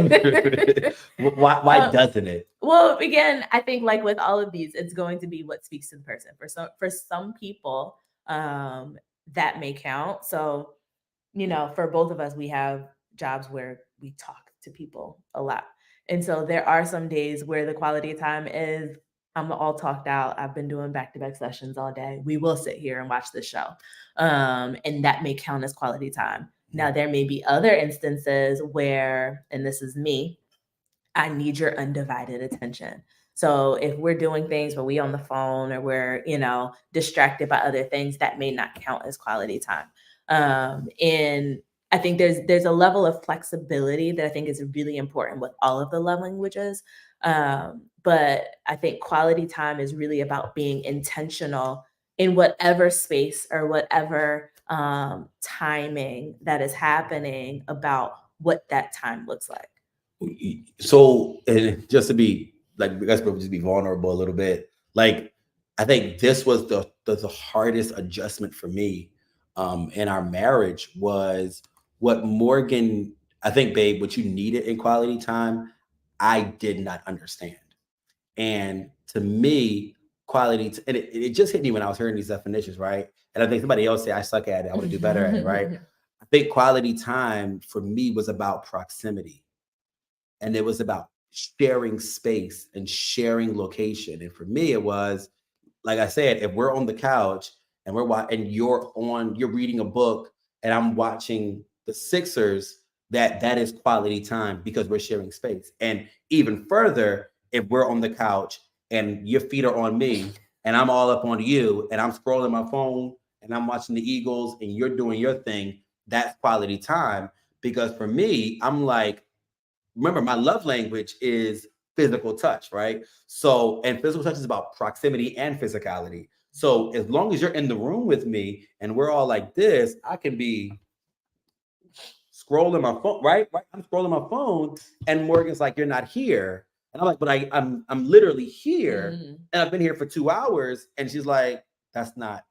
mean, why
um,
doesn't it?
well, again, I think like with all of these, it's going to be what speaks to the person. For some people, that may count. So, for both of us, we have jobs where we talk to people a lot. And so there are some days where the quality of time is I'm all talked out. I've been doing back-to-back sessions all day. We will sit here and watch this show. And that may count as quality time. Now, there may be other instances where, and this is me, I need your undivided attention. So if we're doing things where we on the phone or we're, distracted by other things, that may not count as quality time. And I think there's a level of flexibility that I think is really important with all of the love languages. But I think quality time is really about being intentional in whatever space or whatever timing that is happening about what that time looks like.
So, and just to be like, I guess we'll just be vulnerable a little bit. Like, I think this was the hardest adjustment for me in our marriage was what Morgan, I think, babe, what you needed in quality time, I did not understand. And to me, and it just hit me when I was hearing these definitions, right? And I think somebody else said, I suck at it. I want to do better at it, right? I think quality time for me was about proximity and it was about sharing space and sharing location. And for me, it was like I said, if we're on the couch and and you're reading a book and I'm watching the Sixers, that is quality time because we're sharing space. And even further, if we're on the couch and your feet are on me and I'm all up on you and I'm scrolling my phone and I'm watching the Eagles and you're doing your thing, that's quality time. Because for me, I'm like, remember, my love language is physical touch, right? So, and physical touch is about proximity and physicality. So, as long as you're in the room with me and we're all like this, I can be scrolling my phone, right? Right. I'm scrolling my phone, and Morgan's like, "You're not here," and I'm like, "But I'm literally here, and I've been here for 2 hours," and she's like, "That's not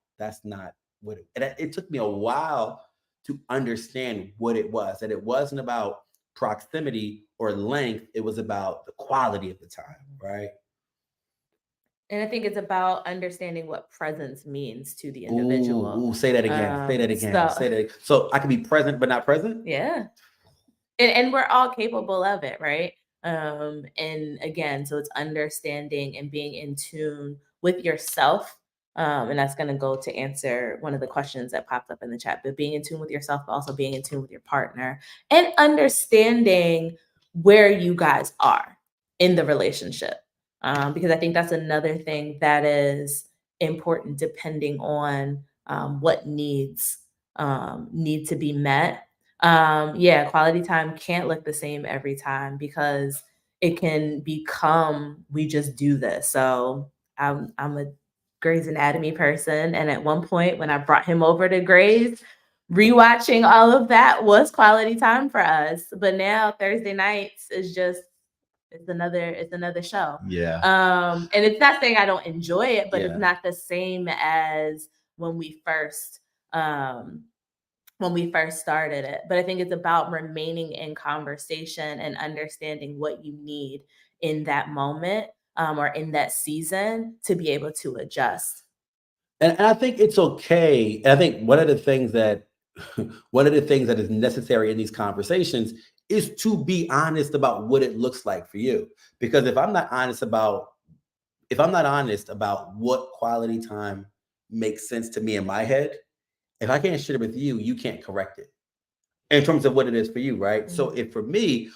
what." And it took me a while to understand what it was. That it wasn't about proximity or length; it was about the quality of the time, right?
And I think it's about understanding what presence means to the individual.
Ooh, say that again. Say that again.
So
Say that. So I can be present but not present.
yeah. And we're all capable of it, right? And again, so it's understanding and being in tune with yourself. And that's going to go to answer one of the questions that popped up in the chat, but being in tune with yourself, but also being in tune with your partner and understanding where you guys are in the relationship. Because I think that's another thing that is important depending on what need to be met. Yeah, quality time can't look the same every time because it can become we just do this. So I'm a Grey's Anatomy person, and at one point when I brought him over to Grey's, rewatching all of that was quality time for us. But now Thursday nights is just it's another show.
Yeah.
And it's not saying I don't enjoy it, but
Yeah.
it's not the same as when we first um started it. But I think it's about remaining in conversation and understanding what you need in that moment or in that season to be able to adjust.
And I think it's okay. And I think one of the things that one of the things that is necessary in these conversations is to be honest about what it looks like for you. Because if I'm not honest about what quality time makes sense to me in my head, if I can't share it with you, you can't correct it in terms of what it is for you, right? So if for me,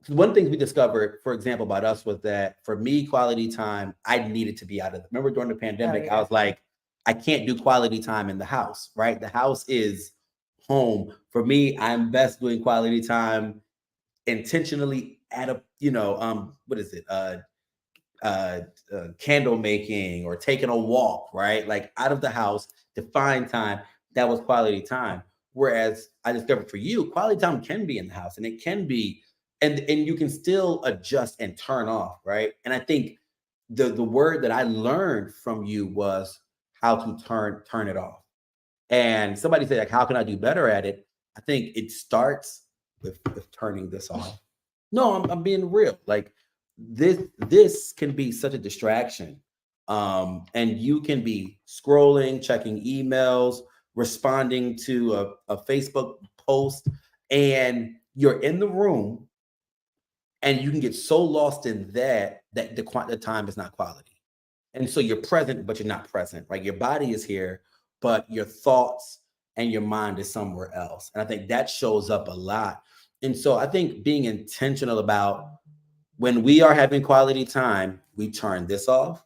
one thing we discovered, for example, about us was that for me, quality time, I needed to be out of it. Remember during the pandemic,
yeah.
I was like, I can't do quality time in the house, right? The house is home. For me, I'm best doing quality time intentionally at a, what is it? Candle making or taking a walk, right? Like out of the house to find time. That was quality time. Whereas I discovered for you, quality time can be in the house and it can be and you can still adjust and turn off, right? And I think the word that I learned from you was how to turn it off. And somebody said, like, how can I do better at it? I think it starts with turning this off. No, I'm being real. Like this can be such a distraction. And you can be scrolling, checking emails, responding to a Facebook post, and you're in the room and you can get so lost in that the time is not quality. And so you're present, but you're not present, right? Your body is here, but your thoughts and your mind is somewhere else. And I think that shows up a lot. And so I think being intentional about when we are having quality time, we turn this off.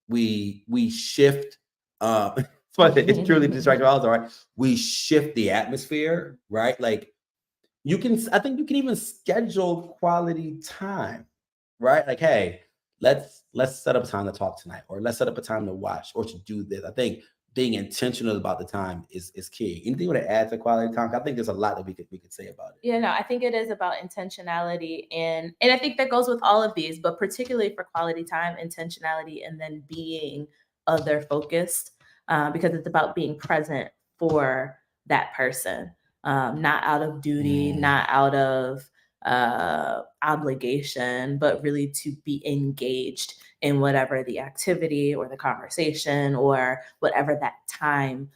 We shift. It's truly distracting also, right? We shift the atmosphere, right? Like I think you can even schedule quality time, right? Like, hey, let's set up a time to talk tonight, or let's set up a time to watch or to do this. I think being intentional about the time is key. Anything you want to add to quality time? I think there's a lot that we could say about it.
Yeah, no, I think it is about intentionality, and I think that goes with all of these, but particularly for quality time, intentionality, and then being other focused, because it's about being present for that person, not out of duty, not out of obligation, but really to be engaged in whatever the activity or the conversation or whatever that time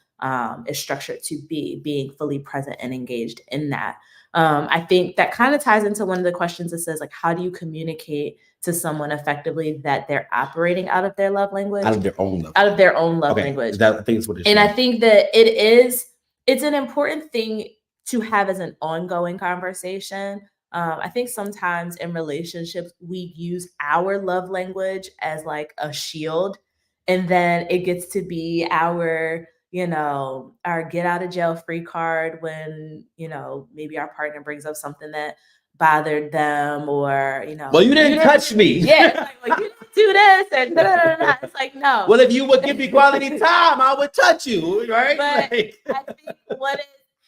is structured to be, being fully present and engaged in that. I think that kind of ties into one of the questions that says, like, how do you communicate to someone effectively that they're operating out of their love language?
Out of their own love.
Out of their own love language.
I think it's what it is.
And I think that it's an important thing to have as an ongoing conversation. I think sometimes in relationships, we use our love language as like a shield. And then it gets to be our get out of jail free card when, maybe our partner brings up something that bothered them, or,
well, you didn't touch me.
Yeah. Like, well, you didn't do this and da, da, da, da. It's like, no.
Well, if you would give me quality time, I would touch you, right?
But I think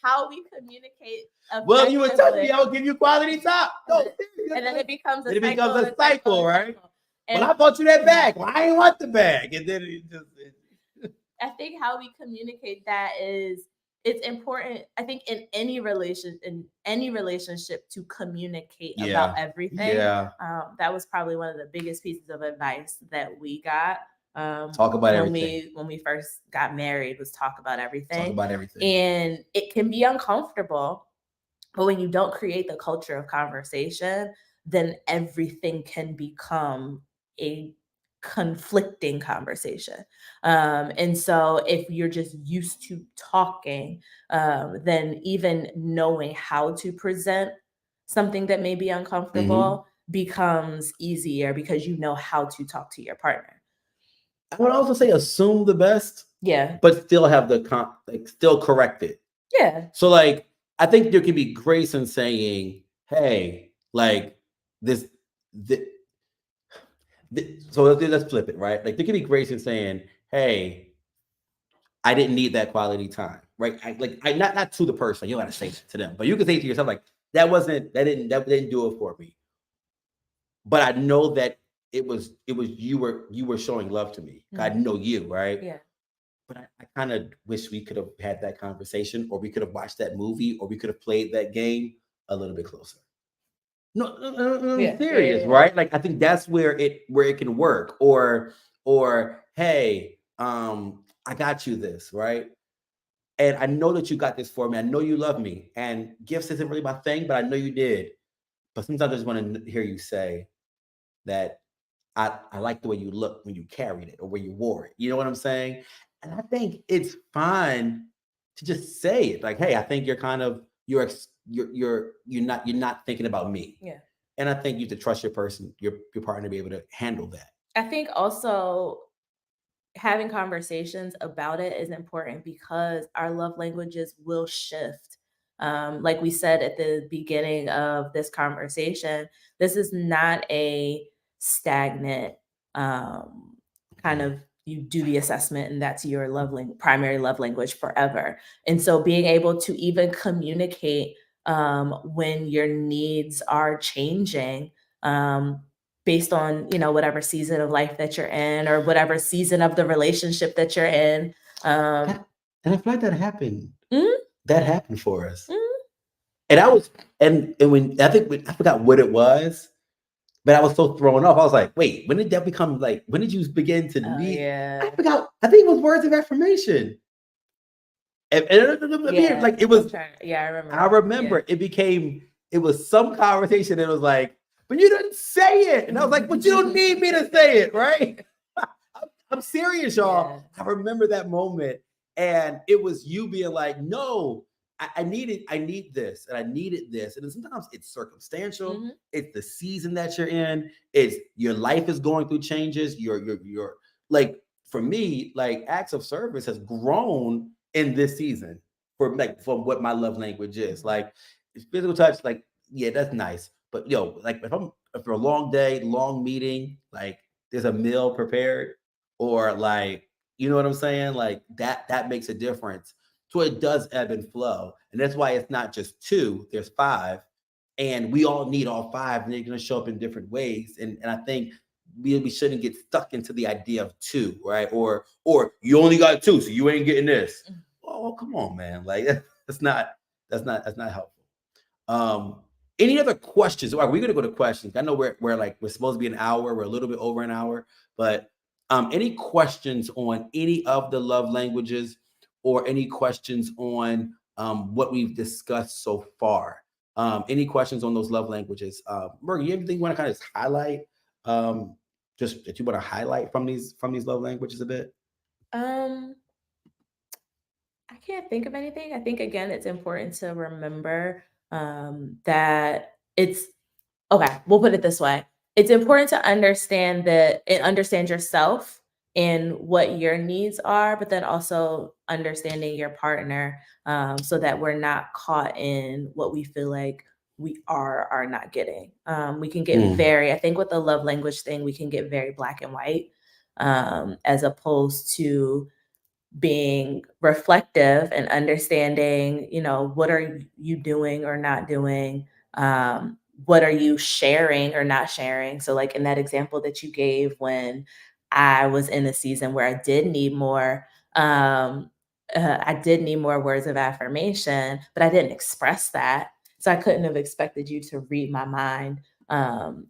how we communicate.
Well, you would touch me, I would give you quality time. No,
and then it becomes a
cycle, right? Well, I bought you that bag. Well, I ain't want the bag. And then
I think how we communicate that it's important. I think in any relationship to communicate about everything.
Yeah.
That was probably one of the biggest pieces of advice that we got.
Talk about everything.
When we first got married, was talk about everything.
Talk about everything.
And it can be uncomfortable, but when you don't create the culture of conversation, then everything can become a conflicting conversation. And so if you're just used to talking, then even knowing how to present something that may be uncomfortable becomes easier, because you know how to talk to your partner.
I would also say assume the best.
Yeah.
But still have still correct it.
Yeah.
So like, I think there can be grace in saying, hey, like so let's flip it, right? Like there can be grace in saying, hey, I didn't need that quality time, right? Not to the person, you don't gotta say that to them, but you can say to yourself, like, that didn't do it for me. But I know that it was you were showing love to me. I know you, right?
Yeah.
But I kind of wish we could have had that conversation, or we could have watched that movie, or we could have played that game a little bit closer. No, I'm serious, right? Like I think that's where it can work. Or hey, I got you this, right? And I know that you got this for me. I know you love me. And gifts isn't really my thing, but I know you did. But sometimes I just want to hear you say that I like the way you look when you carried it or when you wore it. You know what I'm saying? And I think it's fine to just say it. Like, hey, I think you're kind of you're not thinking about me.
Yeah.
And I think you have to trust your partner to be able to handle that.
I think also having conversations about it is important, because our love languages will shift. Like we said at the beginning of this conversation, this is not a stagnant kind of, you do the assessment and that's your primary love language forever. And so being able to even communicate when your needs are changing based on, whatever season of life that you're in or whatever season of the relationship that you're in.
And I feel like that happened.
Mhm.
That happened for us.
Mhm.
And I was, and when I forgot what it was, but I was so thrown off. I was like, wait, when did that become like, when did you begin to
Oh,
need?
yeah.
I forgot. I think it was words of affirmation. And
Yeah,
like it
I'm
was,
trying. Yeah, I remember.
I remember it was some conversation that was like, but you didn't say it. And I was like, but you don't need me to say it, right? I'm serious, y'all.
Yeah.
I remember that moment. And it was you being like, no, I need this, and I needed this. And sometimes it's circumstantial,
Mhm.
it's the season that you're in, it's your life is going through changes. Your like for me, like acts of service has grown in this season from what my love language is. Like physical touch, like, yeah, that's nice. But like if for a long day, long meeting, like there's a meal prepared, or like, you know what I'm saying? Like that makes a difference. So it does ebb and flow. And that's why it's not just two, there's five. And we all need all five, and they're gonna show up in different ways. And I think we shouldn't get stuck into the idea of two, right? Or you only got two, so you ain't getting this. Oh, come on, man. Like that's not helpful. Any other questions? Are we gonna go to questions? I know we're supposed to be an hour, we're a little bit over an hour, but any questions on any of the love languages, or any questions on what we've discussed so far? Any questions on those love languages? Morgan, you anything you want to kind of just highlight? Just that you want to highlight from these love languages a bit?
Um, I can't think of anything. I think again, it's important to remember that it's okay. We'll put it this way: it's important to understand that and understand yourself and what your needs are, but then also understanding your partner, so that we're not caught in what we feel like we are not getting. We can get
Mm,
very, I think, with the love language thing, we can get very black and white, as opposed to being reflective and understanding, what are you doing or not doing? What are you sharing or not sharing? So, like in that example that you gave, when I was in a season where I did need more words of affirmation, but I didn't express that. So I couldn't have expected you to read my mind, and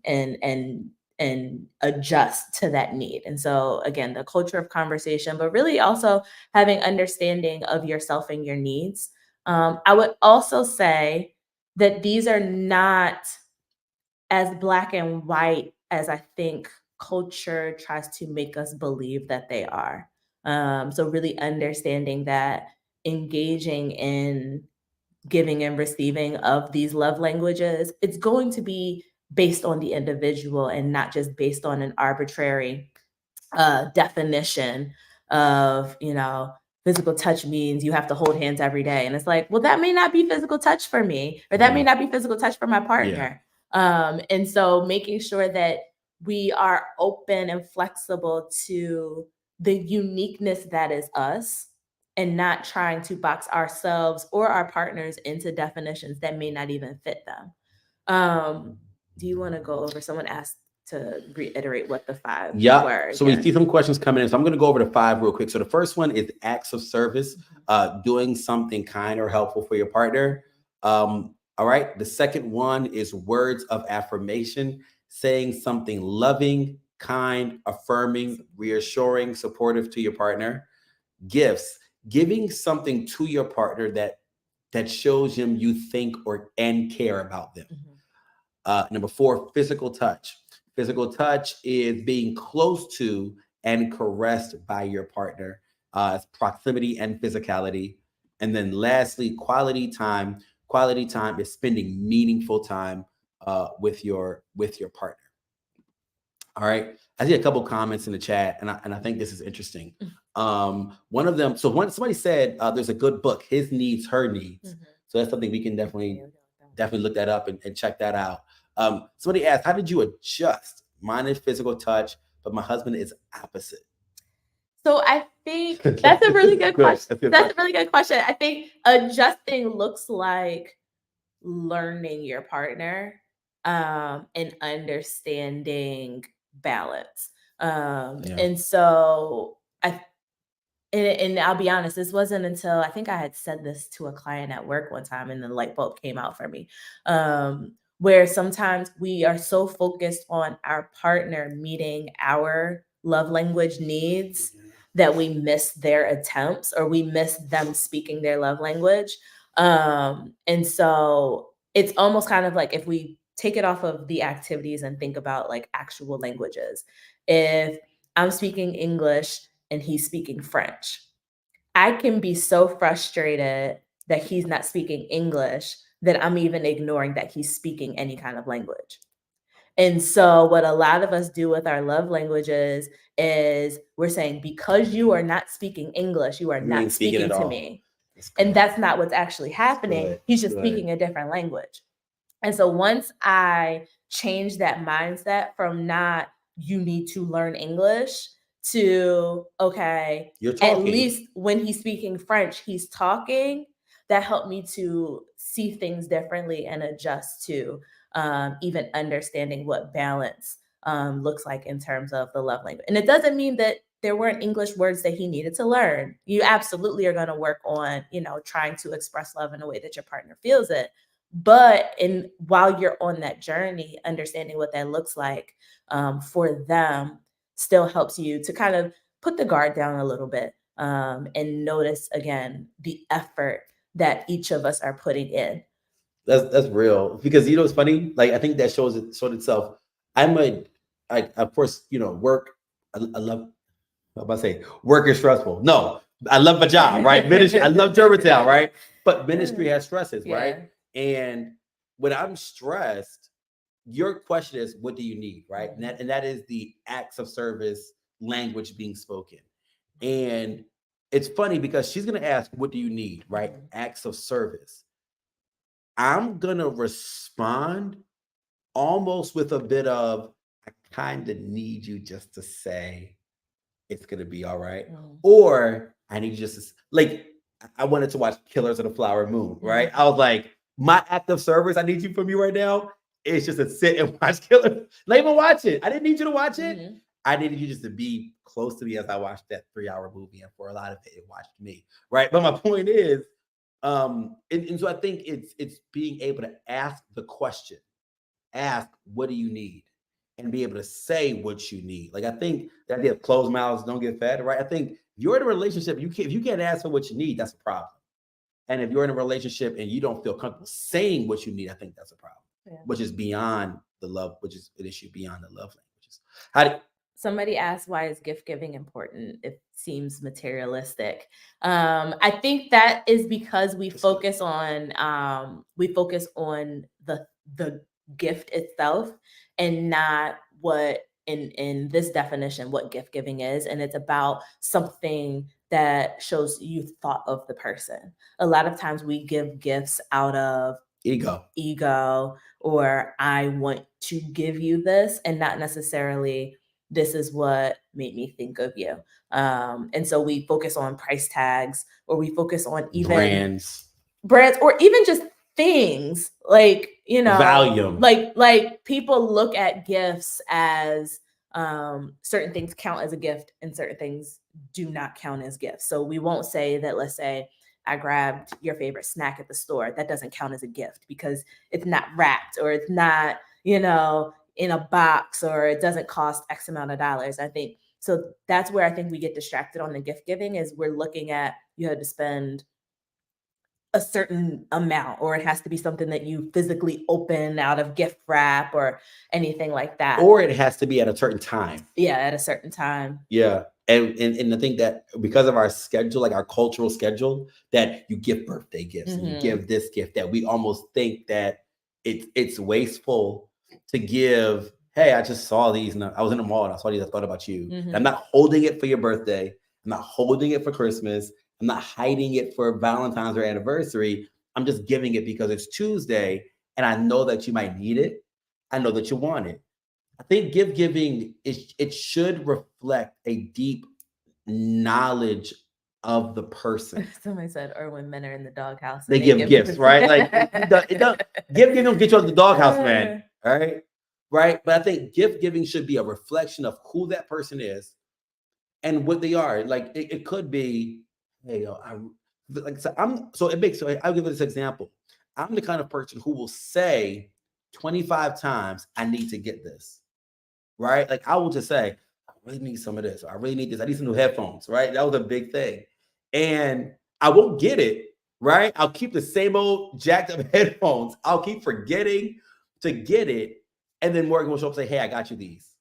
adjust to that need. And so again, the culture of conversation, but really also having understanding of yourself and your needs. I would also say that these are not as black and white as I think culture tries to make us believe that they are. So really understanding that engaging in giving and receiving of these love languages, it's going to be based on the individual and not just based on an arbitrary definition of, physical touch means you have to hold hands every day. And it's like, well, that may not be physical touch for me, or that may not be physical touch for my
yeah.
partner. And so making sure that we are open and flexible to the uniqueness that is us, and not trying to box ourselves or our partners into definitions that may not even fit them. Do you want to go over? Someone asked to reiterate what the five
Yeah.
were
So we
again.
see some questions coming in. So I'm going to go over the five real quick. So the first one is acts of service, doing something kind or helpful for your partner. All right. The second one is words of affirmation, saying something loving, kind, affirming, reassuring, supportive to your partner. Gifts, giving something to your partner that shows them you think or and care about them. Number four, physical touch. Physical touch is being close to and caressed by your partner. It's proximity and physicality. And then lastly, quality time. Quality time is spending meaningful time with your partner. All right. I see a couple comments in the chat, and I think this is interesting. One of them, somebody said there's a good book, His Needs, Her Needs. So that's something we can definitely look that up and check that out. Somebody asked, how did you adjust? Mine is physical touch, but my husband is opposite.
So I think that's a really good question.
That's
That's a really good question. I think adjusting looks like learning your partner and understanding balance.
Yeah.
And so and I'll be honest, this wasn't until I think I had said this to a client at work one time and the light bulb came out for me. Where sometimes we are so focused on our partner meeting our love language needs that we miss their attempts or we miss them speaking their love language. And so it's almost kind of like if we take it off of the activities and think about like actual languages. If I'm speaking English and he's speaking French, I can be so frustrated that he's not speaking English that I'm even ignoring that he's speaking any kind of language. And so, what a lot of us do with our love languages is we're saying, because you are not speaking English, you are
You ain't
not
speaking
speaking
at
to
all.
me.
That's
And
good.
that's not what's actually happening.
good.
He's just
Good.
speaking a different language. And so once I change that mindset from not you need to learn English to okay,
You're
at
talking.
least when he's speaking French, he's talking, that helped me to see things differently and adjust to even understanding what balance looks like in terms of the love language. And it doesn't mean that there weren't English words that he needed to learn. You absolutely are going to work on, trying to express love in a way that your partner feels it. But while you're on that journey, understanding what that looks like for them still helps you to kind of put the guard down a little bit and notice again the effort that each of us are putting in.
That's real because it's funny. Like I think that showed itself. Of course work. I love. I'm about to say work is stressful. No, I love my job, right? Ministry. I love Germantown, right? But ministry has stresses, right? And when I'm stressed, your question is, what do you need, right? And that is the acts of service language being spoken. And it's funny because she's gonna ask, what do you need, right? Acts of service. I'm gonna respond almost with a bit of, I kind of need you just to say it's gonna be all right. Or I need you just to, like, I wanted to watch Killers of the Flower Moon, right? I was like, my act of service I need you from you right now is just to sit and watch Killers. Not even watch it. I didn't need you to watch it. I needed you just to be close to me as I watched that 3-hour movie, and for a lot of it watched me, right? But my point is, and so I think it's being able to ask the question, ask what do you need, and be able to say what you need. Like I think the idea of closed mouths don't get fed, right? I think if you're in a relationship, if you can't ask for what you need, that's a problem. And if you're in a relationship and you don't feel comfortable saying what you need, I think that's a problem, which is beyond the love, which is an issue beyond the love languages.
Somebody asked, why is gift giving important? It seems materialistic. I think that is because we focus on the gift itself and not what in this definition what gift giving is. And it's about something that shows you thought of the person. A lot of times we give gifts out of ego, or I want to give you this, and not necessarily this is what made me think of you. And so we focus on price tags, or we focus on even brands, or even just things like,
value.
Like people look at gifts as certain things count as a gift and certain things do not count as gifts. So we won't say that, let's say I grabbed your favorite snack at the store. That doesn't count as a gift because it's not wrapped, or it's not, in a box, or it doesn't cost X amount of dollars. I think so. That's where I think we get distracted on the gift giving, is we're looking at, you had to spend a certain amount, or it has to be something that you physically open out of gift wrap or anything like that.
Or it has to be at a certain time.
Yeah, at a certain time.
Yeah. And I think that because of our schedule, like our cultural schedule, that you give birthday gifts and you give this gift, that we almost think that it's wasteful to give. Hey, I just saw these, and I was in the mall and I saw these. I thought about you. I'm not holding it for your birthday. I'm not holding it for Christmas. I'm not hiding it for Valentine's or anniversary. I'm just giving it because it's Tuesday, and I know that you might need it. I know that you want it. I think gift giving it should reflect a deep knowledge of the person.
Somebody said, or when men are in the doghouse,
They give gifts, right? Like gift giving don't get you out of the doghouse, man. All right, right. But I think gift giving should be a reflection of who that person is and what they are. Like it could be, hey, yo, I'll give you this example. I'm the kind of person who will say 25 times, I need to get this, right? Like I will just say, I really need some of this. Or I really need this. I need some new headphones, right? That was a big thing. And I won't get it, right? I'll keep the same old jacked up headphones. I'll keep forgetting to get it. And then Morgan will show up and say, hey, I got you these.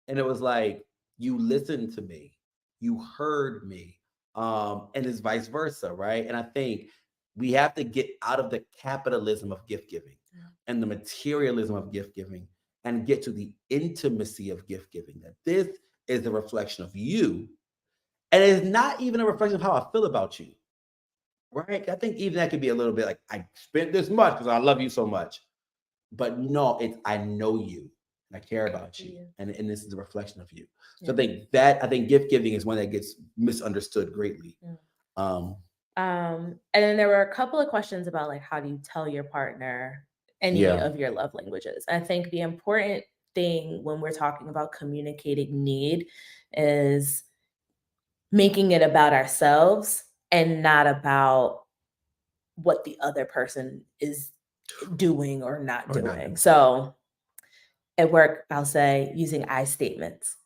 And it was like, you listened to me, you heard me. And it's vice versa, right? And I think we have to get out of the capitalism of gift giving and the materialism of gift giving and get to the intimacy of gift giving. That this is a reflection of you. And it's not even a reflection of how I feel about you, right? I think even that could be a little bit like, I spent this much because I love you so much. But no, it's I know you and I care about you. And this is a reflection of you. So I think gift giving is one that gets misunderstood greatly.
And then there were a couple of questions about like, how do you tell your partner any of your love languages? I think the important thing when we're talking about communicating need is making it about ourselves and not about what the other person is doing or not doing. So at work, I'll say using I statements.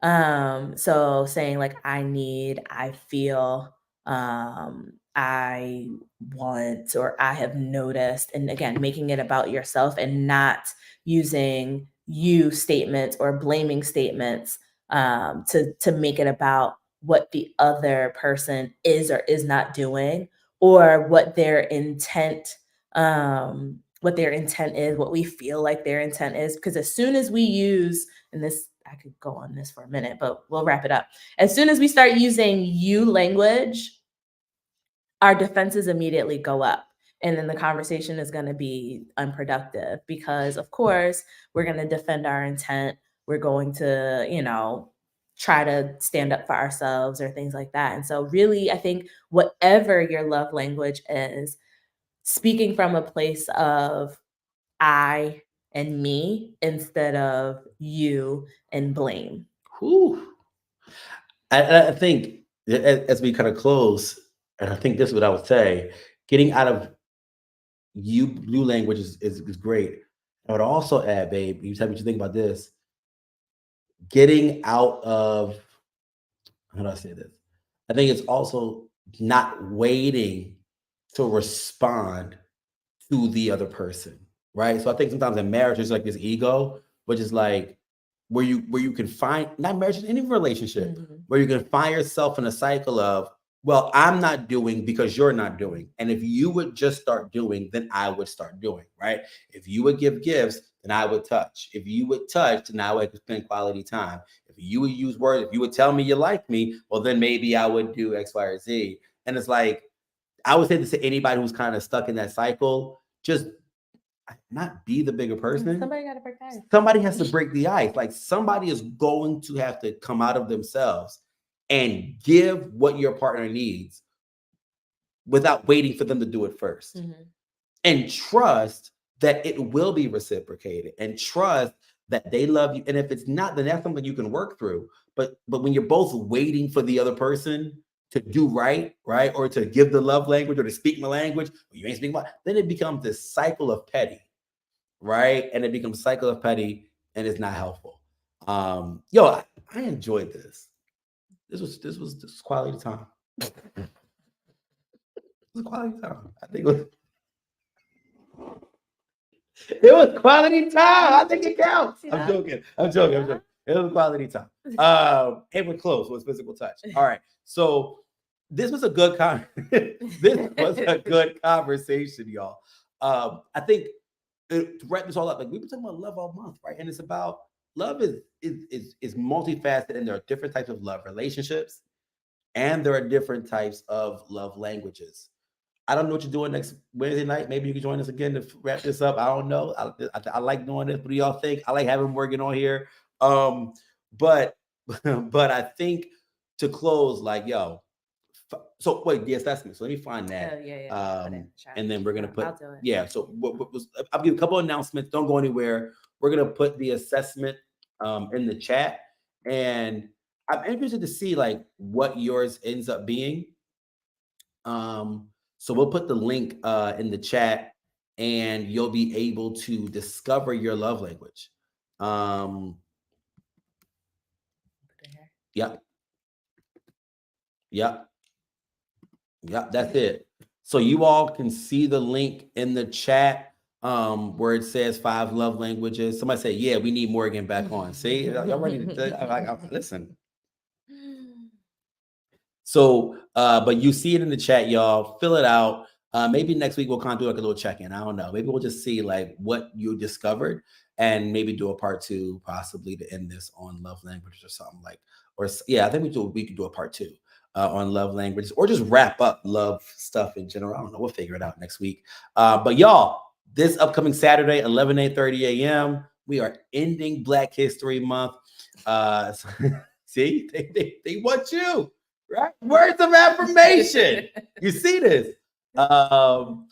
So saying like, I need, I feel, I want, or I have noticed. And again, making it about yourself and not using you statements or blaming statements to make it about what the other person is or is not doing, or what their intent is, what we feel like their intent is. Because as soon as we use, and this, I could go on this for a minute, but we'll wrap it up. As soon as we start using you language, our defenses immediately go up. And then the conversation is going to be unproductive because, of course, we're going to defend our intent. We're going to, try to stand up for ourselves or things like that. And so really, I think whatever your love language is, speaking from a place of I and me instead of you and blame.
Whew. I think as we kind of close, and I think this is what I would say, getting out of you language is great. I would also add, babe, you tell me what you think about this. Getting out of, how do I say this? I think it's also not waiting to respond to the other person, right? So I think sometimes in marriage there's like this ego, which is like where you can find, not marriage, any relationship, where you can find yourself in a cycle of, well, I'm not doing because you're not doing. And if you would just start doing, then I would start doing, right? If you would give gifts, then I would touch. If you would touch, then I would spend quality time. If you would use words, if you would tell me you like me, well, then maybe I would do X, Y, or Z. And it's like, I would say this to anybody who's kind of stuck in that cycle, just not be the bigger person.
Somebody got to break the ice.
Somebody has to break the ice. Like somebody is going to have to come out of themselves and give what your partner needs without waiting for them to do it first. And trust that it will be reciprocated, and trust that they love you. And if it's not, then that's something you can work through. But when you're both waiting for the other person to do right, or to give the love language or to speak my language, you ain't speaking about, then it becomes this cycle of petty, right? And it becomes a cycle of petty, and it's not helpful. I enjoyed this. This was quality time. It was quality time. I think it was quality time. I think it counts. I'm joking. It was quality time. And we're close with physical touch. All right. So this was a good conversation, y'all. I think to wrap this all up, like we've been talking about love all month, right? And it's about love is multifaceted, and there are different types of love relationships, and there are different types of love languages. I don't know what you're doing next Wednesday night. Maybe you can join us again to wrap this up. I don't know. I like doing this. What do y'all think? I like having Morgan on here. But I think to close, like, So wait, the assessment. So let me find that.
Oh, yeah. Put it in the chat.
And then we're gonna
No,
put
I'll do it.
yeah. So what was I'll give a couple announcements. Don't go anywhere. We're gonna put the assessment in the chat, and I'm interested to see like what yours ends up being. So we'll put the link in the chat, and you'll be able to discover your love language. Um,
Put it here.
yep, yep, yep. That's it. So you all can see the link in the chat where it says 5 love languages. Somebody say, "Yeah, we need Morgan back on." See, y'all ready to listen. So, but you see it in the chat, y'all. Fill it out. Maybe next week we'll kind of do like a little check-in. I don't know. Maybe we'll just see like what you discovered, and maybe do a part 2, possibly to end this on love languages or something like. Yeah, I think we could do a part 2 on love languages, or just wrap up love stuff in general. I don't know. We'll figure it out next week. But y'all, this upcoming Saturday, 8:30 a.m., we are ending Black History Month. See, they want you. Right? Words of affirmation. You see this. And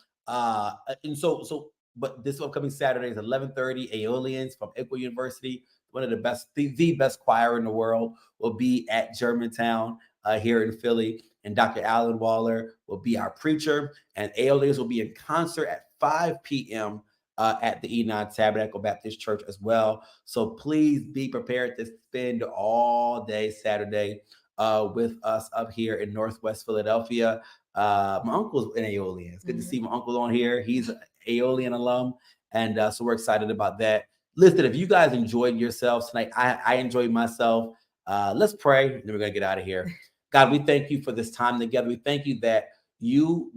but this upcoming Saturday is 11:30. Aeolians from Equal University, one of the best, the best choir in the world, will be at Germantown here in Philly. And Dr. Alan Waller will be our preacher. And Aeolians will be in concert at 5 p.m. At the Enon Tabernacle Baptist Church as well. So please be prepared to spend all day Saturday with us up here in Northwest Philadelphia. My uncle's an Aeolian. It's good to see my uncle on here. He's an Aeolian alum. And so we're excited about that. Listen, if you guys enjoyed yourselves tonight, I enjoyed myself. Let's pray, and then we're going to get out of here. God, we thank you for this time together. We thank you that you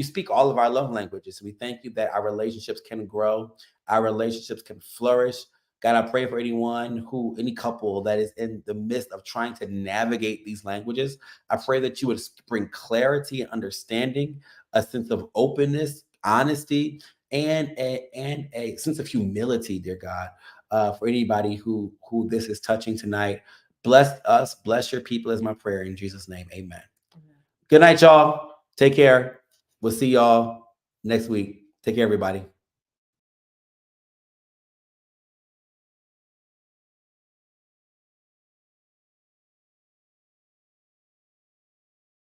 speak all of our love languages. We thank you that our relationships can grow, our relationships can flourish. God, I pray for any couple that is in the midst of trying to navigate these languages. I pray that you would bring clarity and understanding, a sense of openness, honesty, and a sense of humility, dear God, for anybody who this is touching tonight. Bless us, bless your people is my prayer in Jesus' name. Amen. Good night, y'all. Take care. We'll see y'all next week. Take care, everybody.